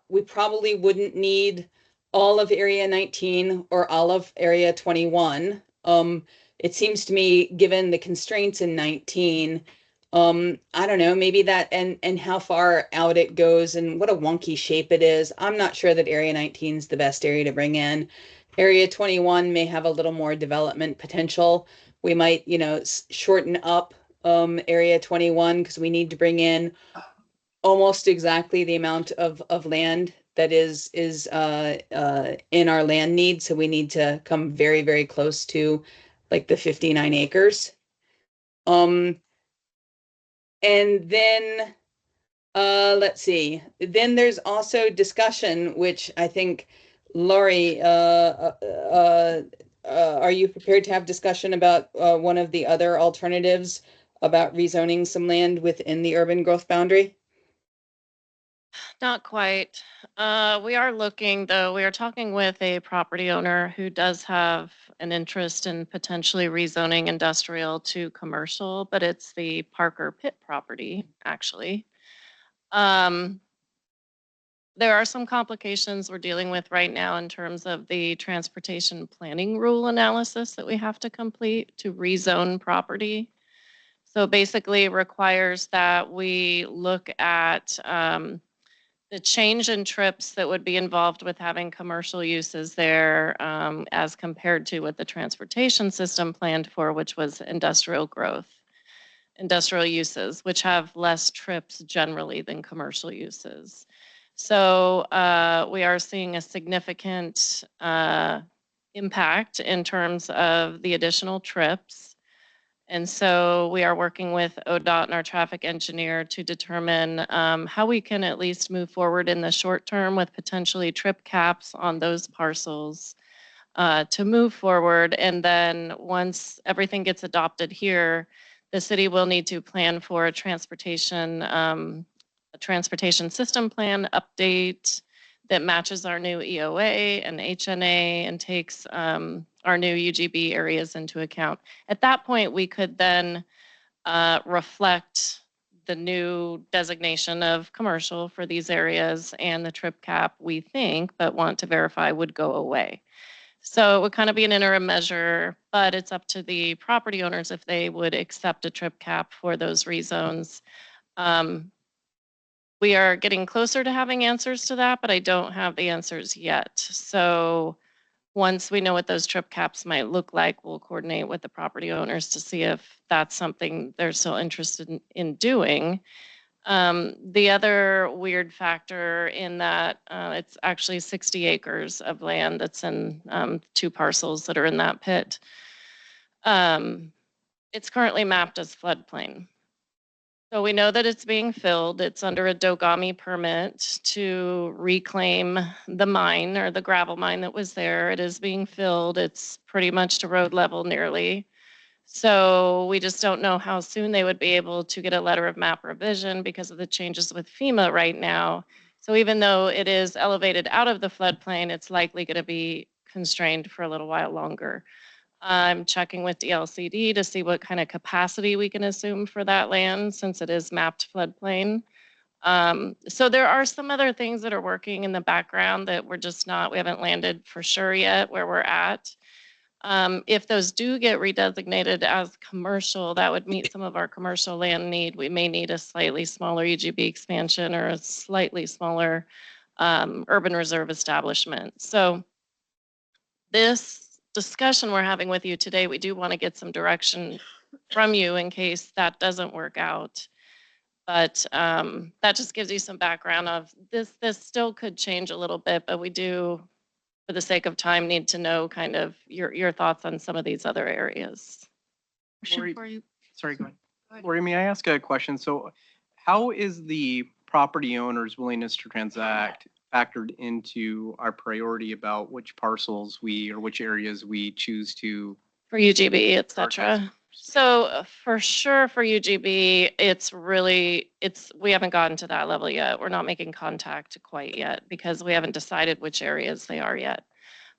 [SPEAKER 2] we probably wouldn't need all of area 19 or all of area 21. It seems to me, given the constraints in 19, I don't know, maybe that and how far out it goes and what a wonky shape it is. I'm not sure that area 19 is the best area to bring in. Area 21 may have a little more development potential. We might, shorten up area 21 because we need to bring in almost exactly the amount of land that is in our land need. So we need to come very, very close to like the 59 acres. And then let's see. Then there's also discussion, which I think Laurie, are you prepared to have discussion about one of the other alternatives about rezoning some land within the urban growth boundary?
[SPEAKER 4] Not quite. We are looking, though, we are talking with a property owner who does have an interest in potentially rezoning industrial to commercial, but it's the Parker Pit property, actually. There are some complications we're dealing with right now in terms of the transportation planning rule analysis that we have to complete to rezone property. So basically it requires that we look at the change in trips that would be involved with having commercial uses there as compared to what the transportation system planned for, which was industrial growth, industrial uses, which have less trips generally than commercial uses. So we are seeing a significant impact in terms of the additional trips. And so we are working with ODOT and our traffic engineer to determine how we can at least move forward in the short term with potentially trip caps on those parcels to move forward. And then once everything gets adopted here, the city will need to plan for a transportation system plan update that matches our new EOA and HNA and takes our new UGB areas into account. At that point, we could then reflect the new designation of commercial for these areas and the trip cap, we think, but want to verify, would go away. So it would kind of be an interim measure, but it's up to the property owners if they would accept a trip cap for those rezones. We are getting closer to having answers to that, but I don't have the answers yet. So once we know what those trip caps might look like, we'll coordinate with the property owners to see if that's something they're still interested in doing. The other weird factor in that it's actually 60 acres of land that's in 2 parcels that are in that pit. It's currently mapped as floodplain. So we know that it's being filled. It's under a Dogami permit to reclaim the mine or the gravel mine that was there. It is being filled. It's pretty much to road level nearly. So we just don't know how soon they would be able to get a letter of map revision because of the changes with FEMA right now. So even though it is elevated out of the floodplain, it's likely going to be constrained for a little while longer. I'm checking with DLCD to see what kind of capacity we can assume for that land since it is mapped floodplain. So there are some other things that are working in the background that we're just not, we haven't landed for sure yet where we're at. If those do get redesignated as commercial, that would meet some of our commercial land need. We may need a slightly smaller UGB expansion or a slightly smaller urban reserve establishment. So this discussion we're having with you today, we do want to get some direction from you in case that doesn't work out. But that just gives you some background of this still could change a little bit, but we do, for the sake of time, need to know kind of your thoughts on some of these other areas.
[SPEAKER 6] Lori-
[SPEAKER 5] For you.
[SPEAKER 6] Sorry, go ahead. Lori, may I ask a question? So how is the property owner's willingness to transact factored into our priority about which parcels or which areas we choose to?
[SPEAKER 4] For UGB, et
[SPEAKER 6] prioritize?
[SPEAKER 4] cetera. So for sure for UGB, we haven't gotten to that level yet. We're not making contact quite yet because we haven't decided which areas they are yet.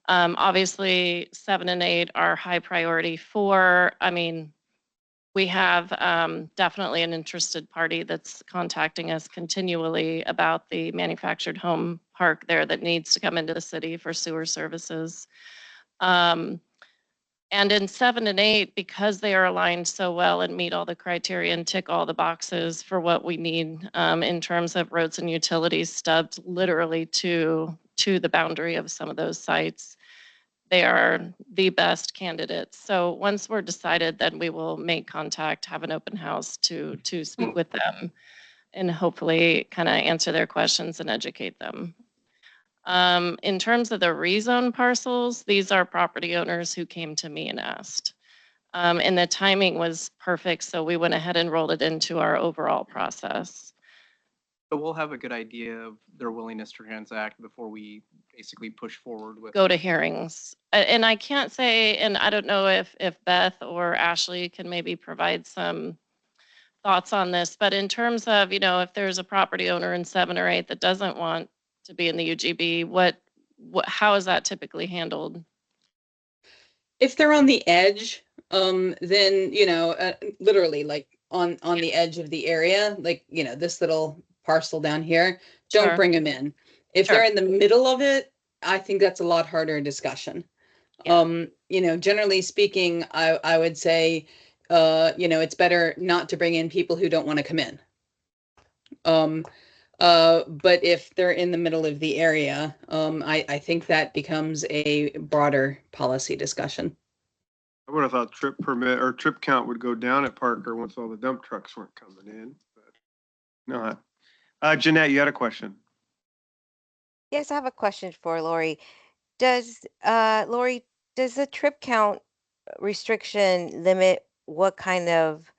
[SPEAKER 4] Obviously 7 and 8 are high priority. 4, I mean, we have definitely an interested party that's contacting us continually about the manufactured home park there that needs to come into the city for sewer services. And in 7 and 8, because they are aligned so well and meet all the criteria and tick all the boxes for what we need in terms of roads and utilities stubbed literally to the boundary of some of those sites, they are the best candidates. So once we're decided, then we will make contact, have an open house to speak with them and hopefully kind of answer their questions and educate them. In terms of the rezone parcels, these are property owners who came to me and asked. And the timing was perfect, so we went ahead and rolled it into our overall process.
[SPEAKER 6] So we'll have a good idea of their willingness to transact before we basically push forward with.
[SPEAKER 4] Go to hearings. And I can't say, and I don't know if Beth or Ashley can maybe provide some thoughts on this, but in terms of, if there's a property owner in 7 or 8 that doesn't want to be in the UGB, how is that typically handled?
[SPEAKER 2] If they're on the edge, then, literally like on the edge of the area, like, this little parcel down here, don't
[SPEAKER 4] Sure.
[SPEAKER 2] bring them in. If
[SPEAKER 4] Sure.
[SPEAKER 2] they're in the middle of it, I think that's a lot harder discussion.
[SPEAKER 4] Yeah.
[SPEAKER 2] Generally speaking, I would say, it's better not to bring in people who don't want to come in. But if they're in the middle of the area, I think that becomes a broader policy discussion.
[SPEAKER 3] I would have thought trip permit or trip count would go down at Parker once all the dump trucks weren't coming in, but not. Jeanette, you had a question?
[SPEAKER 8] Yes, I have a question for Lori. Lori, does the trip count restriction limit what kind of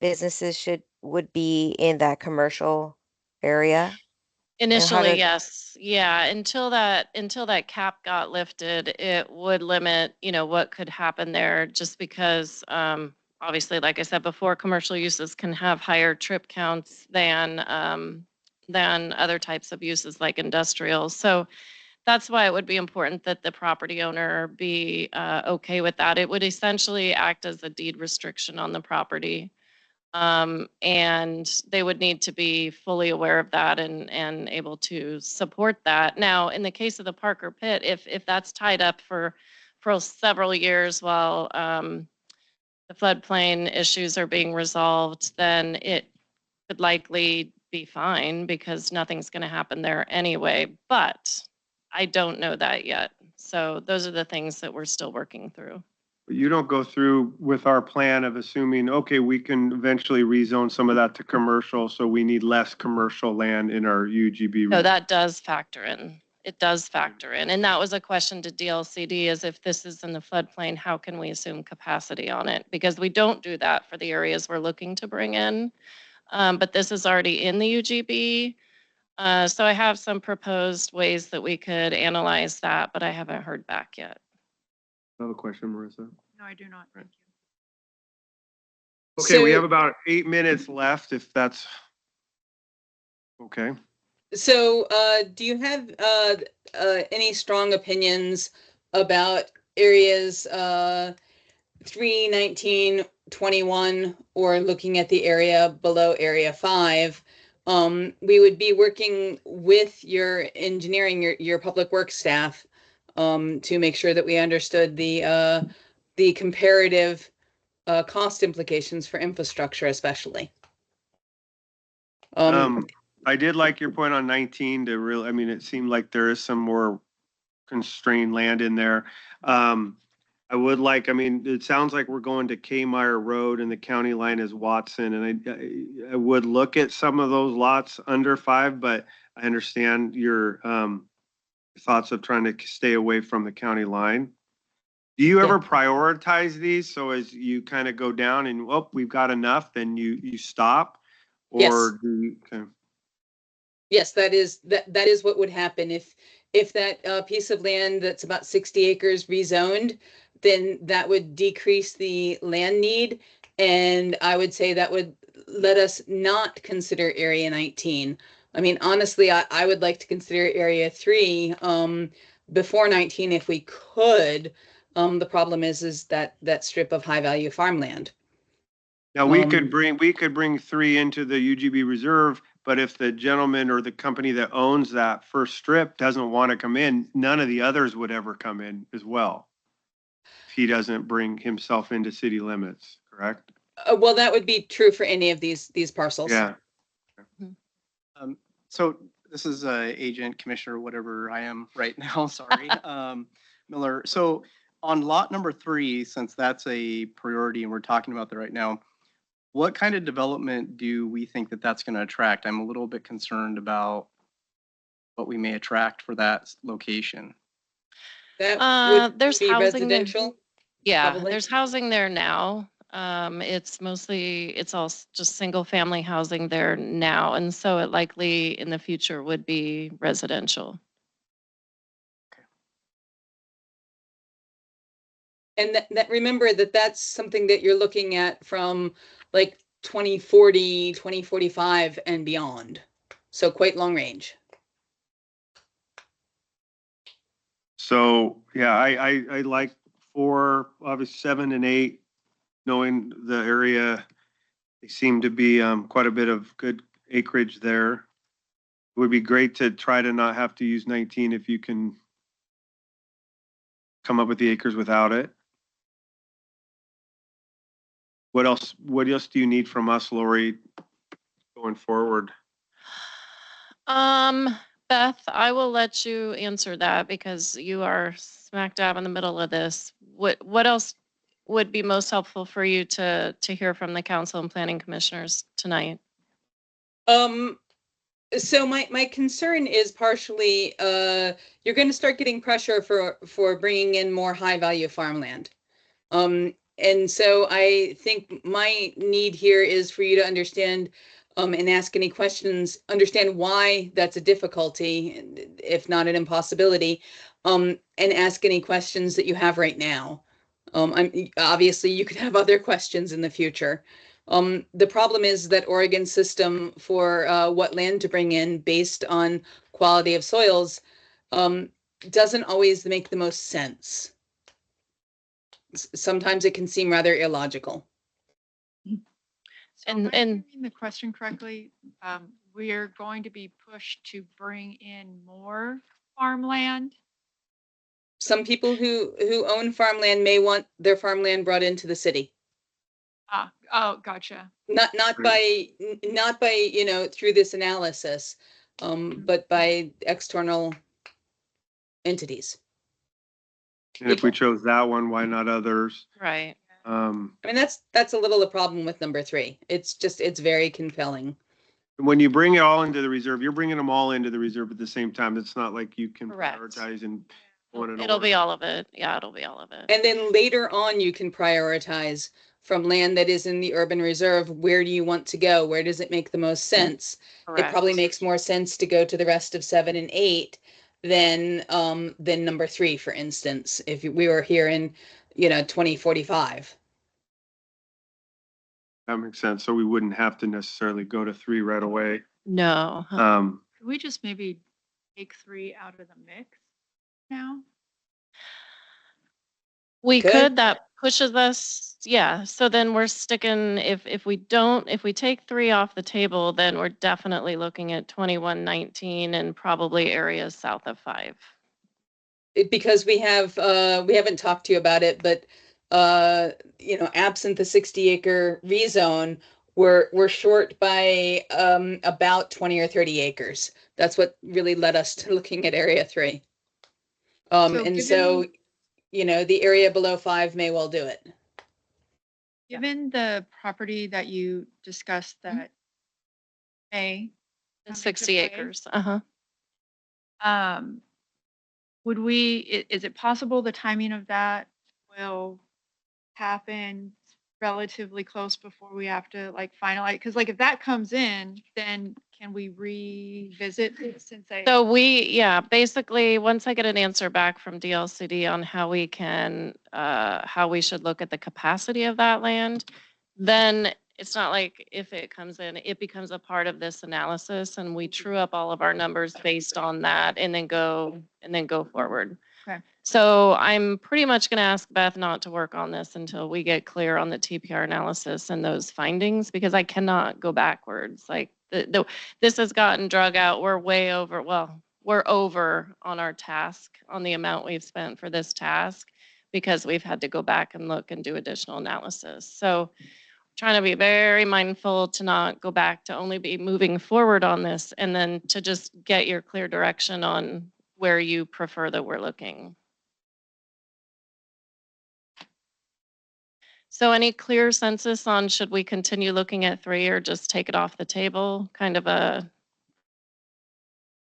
[SPEAKER 8] businesses would be in that commercial area?
[SPEAKER 4] Initially,
[SPEAKER 8] does-
[SPEAKER 4] yes. Yeah. Until that cap got lifted, it would limit, what could happen there just because, obviously, like I said before, commercial uses can have higher trip counts than other types of uses like industrial. So that's why it would be important that the property owner be okay with that. It would essentially act as a deed restriction on the property. And they would need to be fully aware of that and able to support that. Now, in the case of the Parker Pit, if that's tied up for several years while the floodplain issues are being resolved, then it could likely be fine because nothing's going to happen there anyway. But I don't know that yet. So those are the things that we're still working through.
[SPEAKER 3] You don't go through with our plan of assuming, okay, we can eventually rezone some of that to commercial, so we need less commercial land in our UGB.
[SPEAKER 4] No, that does factor in. It does factor in. And that was a question to DLCD, is if this is in the floodplain, how can we assume capacity on it? Because we don't do that for the areas we're looking to bring in. But this is already in the UGB. So I have some proposed ways that we could analyze that, but I haven't heard back yet.
[SPEAKER 3] Another question, Marissa.
[SPEAKER 5] No, I do not. Thank you.
[SPEAKER 3] Okay, we
[SPEAKER 2] So-
[SPEAKER 3] have about 8 minutes left, if that's okay.
[SPEAKER 2] So, do you have any strong opinions about areas 3, 19, 21, or looking at the area below area 5? We would be working with your engineering, your public works staff, to make sure that we understood the comparative cost implications for infrastructure, especially.
[SPEAKER 3] I did like your point on 19 to really, I mean, it seemed like there is some more constrained land in there. I would like, I mean, it sounds like we're going to Kmeyer Road and the county line is Watson. And I would look at some of those lots under 5, but I understand your thoughts of trying to stay away from the county line. Do you ever prioritize these? So as you kind of go down and, oh, we've got enough, then you stop?
[SPEAKER 2] Yes.
[SPEAKER 3] Or do you, okay.
[SPEAKER 2] Yes, that is what would happen if that piece of land that's about 60 acres rezoned, then that would decrease the land need. And I would say that would let us not consider area 19. I mean, honestly, I would like to consider area 3 before 19 if we could. The problem is that strip of high value farmland.
[SPEAKER 3] Now we could bring 3 into the UGB reserve, but if the gentleman or the company that owns that first strip doesn't want to come in, none of the others would ever come in as well. If he doesn't bring himself into city limits, correct?
[SPEAKER 2] Well, that would be true for any of these parcels.
[SPEAKER 3] Yeah.
[SPEAKER 6] So this is agent, commissioner, whatever I am right now, sorry. Miller, so on lot number 3, since that's a priority and we're talking about that right now, what kind of development do we think that that's going to attract? I'm a little bit concerned about what we may attract for that location.
[SPEAKER 2] That would
[SPEAKER 4] There's
[SPEAKER 2] be
[SPEAKER 4] housing there.
[SPEAKER 2] residential.
[SPEAKER 4] Yeah,
[SPEAKER 2] probably.
[SPEAKER 4] there's housing there now. It's all just single family housing there now. And so it likely in the future would be residential.
[SPEAKER 2] And that remember that's something that you're looking at from like 2040, 2045 and beyond. So quite long range.
[SPEAKER 3] So, yeah, I like 4, obviously 7 and 8, knowing the area. They seem to be quite a bit of good acreage there. It would be great to try to not have to use 19 if you can come up with the acres without it. What else do you need from us, Lori, going forward?
[SPEAKER 4] Beth, I will let you answer that because you are smack dab in the middle of this. What else would be most helpful for you to hear from the council and planning commissioners tonight?
[SPEAKER 2] So my concern is partially you're going to start getting pressure for bringing in more high value farmland. And so I think my need here is for you to understand and ask any questions, understand why that's a difficulty, if not an impossibility, and ask any questions that you have right now. Obviously, you could have other questions in the future. The problem is that Oregon's system for what land to bring in based on quality of soils doesn't always make the most sense. Sometimes it can seem rather illogical.
[SPEAKER 4] And-
[SPEAKER 5] am I
[SPEAKER 4] and-
[SPEAKER 5] hearing the question correctly? We are going to be pushed to bring in more farmland?
[SPEAKER 2] Some people who own farmland may want their farmland brought into the city.
[SPEAKER 5] Oh, gotcha.
[SPEAKER 2] Not by, you know, through this analysis, but by external entities.
[SPEAKER 3] And if we chose that one, why not others?
[SPEAKER 4] Right.
[SPEAKER 2] I mean, that's a little the problem with number 3. It's very compelling.
[SPEAKER 3] When you bring it all into the reserve, you're bringing them all into the reserve at the same time. It's not like you can
[SPEAKER 4] Correct.
[SPEAKER 3] prioritize and one in
[SPEAKER 4] It'll be
[SPEAKER 3] order.
[SPEAKER 4] all of it. Yeah, it'll be all of it.
[SPEAKER 2] And then later on, you can prioritize from land that is in the urban reserve. Where do you want to go? Where does it make the most sense? It probably
[SPEAKER 4] Correct.
[SPEAKER 2] makes more sense to go to the rest of 7 and 8 than number 3, for instance, if we were here in, you know, 2045.
[SPEAKER 3] That makes sense. So we wouldn't have to necessarily go to 3 right away.
[SPEAKER 4] No.
[SPEAKER 5] Could we just maybe take 3 out of the mix now?
[SPEAKER 4] We
[SPEAKER 2] Good.
[SPEAKER 4] could, that pushes us, yeah. So then we're sticking, if we take 3 off the table, then we're definitely looking at 2119 and probably areas south of 5.
[SPEAKER 2] Because we haven't talked to you about it, but you know, absent the 60-acre rezone, we're short by about 20 or 30 acres. That's what really led us to looking at area 3. And so,
[SPEAKER 5] given-
[SPEAKER 2] you know, the area below 5 may well do it.
[SPEAKER 5] Given the property that you discussed
[SPEAKER 2] Mm-hmm.
[SPEAKER 5] that May.
[SPEAKER 4] The
[SPEAKER 5] come into
[SPEAKER 4] 60
[SPEAKER 5] play,
[SPEAKER 4] acres,
[SPEAKER 5] Would is it possible the timing of that will happen relatively close before we have to like finalize? Because like if that comes in, then can we revisit it since
[SPEAKER 4] So basically, once I get an answer back from DLCD on how we can, how we should look at the capacity of that land, then it's not like if it comes in, it becomes a part of this analysis and we true up all of our numbers based on that and then go forward.
[SPEAKER 5] Okay.
[SPEAKER 4] So I'm pretty much going to ask Beth not to work on this until we get clear on the TPR analysis and those findings, because I cannot go backwards. Like this has gotten drug out. We're way over. Well, we're over on our task, on the amount we've spent for this task, because we've had to go back and look and do additional analysis. So trying to be very mindful to not go back, to only be moving forward on this, and then to just get your clear direction on where you prefer that we're looking. So any clear census on should we continue looking at 3 or just take it off the table? Kind of a,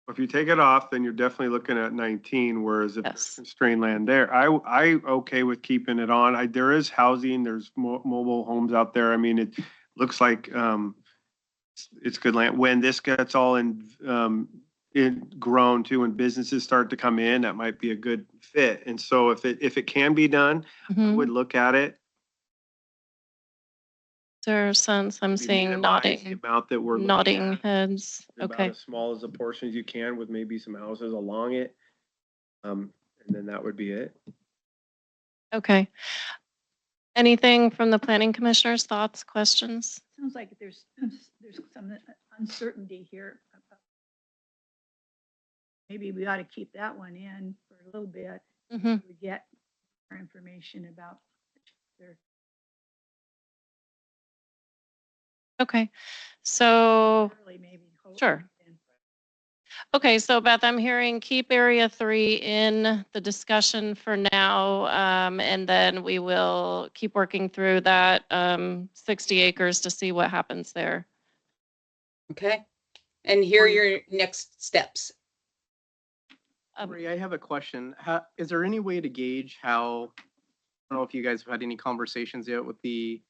[SPEAKER 3] If you take it off, then you're definitely looking at 19, whereas if there's
[SPEAKER 4] Yes.
[SPEAKER 3] constrained land there, I okay with keeping it on. There is housing, there's mobile homes out there. I mean, it looks like it's good land. When this gets all grown too, when businesses start to come in, that might be a good fit. And so if it can be done, I
[SPEAKER 4] Mhm.
[SPEAKER 3] would look at it.
[SPEAKER 4] Is there a sense I'm
[SPEAKER 3] We
[SPEAKER 4] seeing
[SPEAKER 3] minimize the
[SPEAKER 4] nodding,
[SPEAKER 3] amount that we're looking
[SPEAKER 4] nodding
[SPEAKER 3] at.
[SPEAKER 4] heads?
[SPEAKER 3] About
[SPEAKER 4] Okay.
[SPEAKER 3] as small as a portion as you can with maybe some houses along it. And then that would be it.
[SPEAKER 4] Okay. Anything from the planning commissioners, thoughts, questions?
[SPEAKER 11] Sounds like there's some uncertainty here. Maybe we ought to keep that one in for a little bit.
[SPEAKER 4] Hmm.
[SPEAKER 11] We get more information about their.
[SPEAKER 4] Okay. So,
[SPEAKER 11] Early maybe.
[SPEAKER 4] Sure. okay, so Beth, I'm hearing keep area 3 in the discussion for now. And then we will keep working through that 60 acres to see what happens there.
[SPEAKER 2] Okay. And here are your next steps.
[SPEAKER 6] Marie, I have a question. Is there any way to gauge how, I don't know if you guys have had any conversations yet with the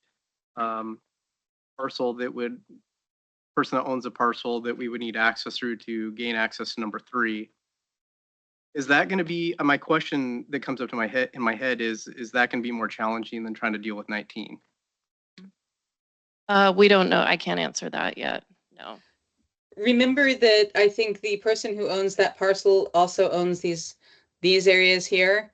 [SPEAKER 6] parcel person that owns a parcel that we would need access through to gain access to number 3. Is that going to be, my question that comes up to in my head is that going to be more challenging than trying to deal with 19?
[SPEAKER 4] We don't know. I can't answer that yet. No.
[SPEAKER 2] Remember that I think the person who owns that parcel also owns these areas here.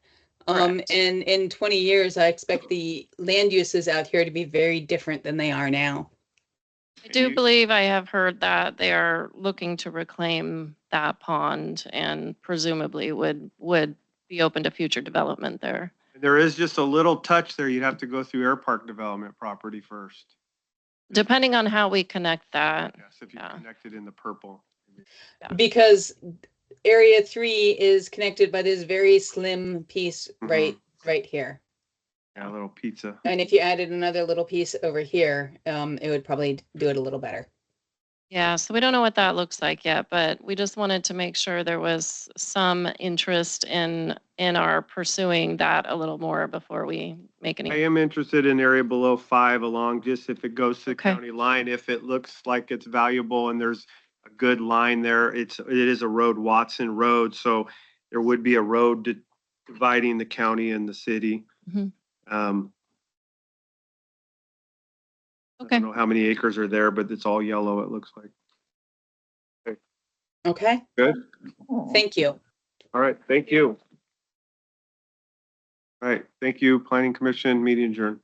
[SPEAKER 4] Correct.
[SPEAKER 2] And in 20 years, I expect the land uses out here to be very different than they are now.
[SPEAKER 4] I do believe I have heard that they are looking to reclaim that pond and presumably would be open to future development there.
[SPEAKER 3] There is just a little touch there. You'd have to go through Air Park Development property first.
[SPEAKER 4] Depending on how we connect that.
[SPEAKER 3] Yes, if you
[SPEAKER 4] Yeah.
[SPEAKER 3] connect it in the purple.
[SPEAKER 2] Because area 3 is connected by this very slim piece right here.
[SPEAKER 3] Yeah, a little pizza.
[SPEAKER 2] And if you added another little piece over here, it would probably do it a little better.
[SPEAKER 4] Yeah, so we don't know what that looks like yet, but we just wanted to make sure there was some interest in our pursuing that a little more before we make
[SPEAKER 3] I
[SPEAKER 4] any.
[SPEAKER 3] am interested in area below 5 along, just if it goes to the
[SPEAKER 4] Okay.
[SPEAKER 3] county line, if it looks like it's valuable and there's a good line there. It is a road, Watson Road, so there would be a road dividing the county and the city.
[SPEAKER 4] Mhm.
[SPEAKER 3] I
[SPEAKER 4] Okay.
[SPEAKER 3] don't know how many acres are there, but it's all yellow, it looks like.
[SPEAKER 2] Okay,
[SPEAKER 3] Good.
[SPEAKER 2] thank you.
[SPEAKER 3] All right, thank you. All right, thank you, Planning Commission, meeting adjourned.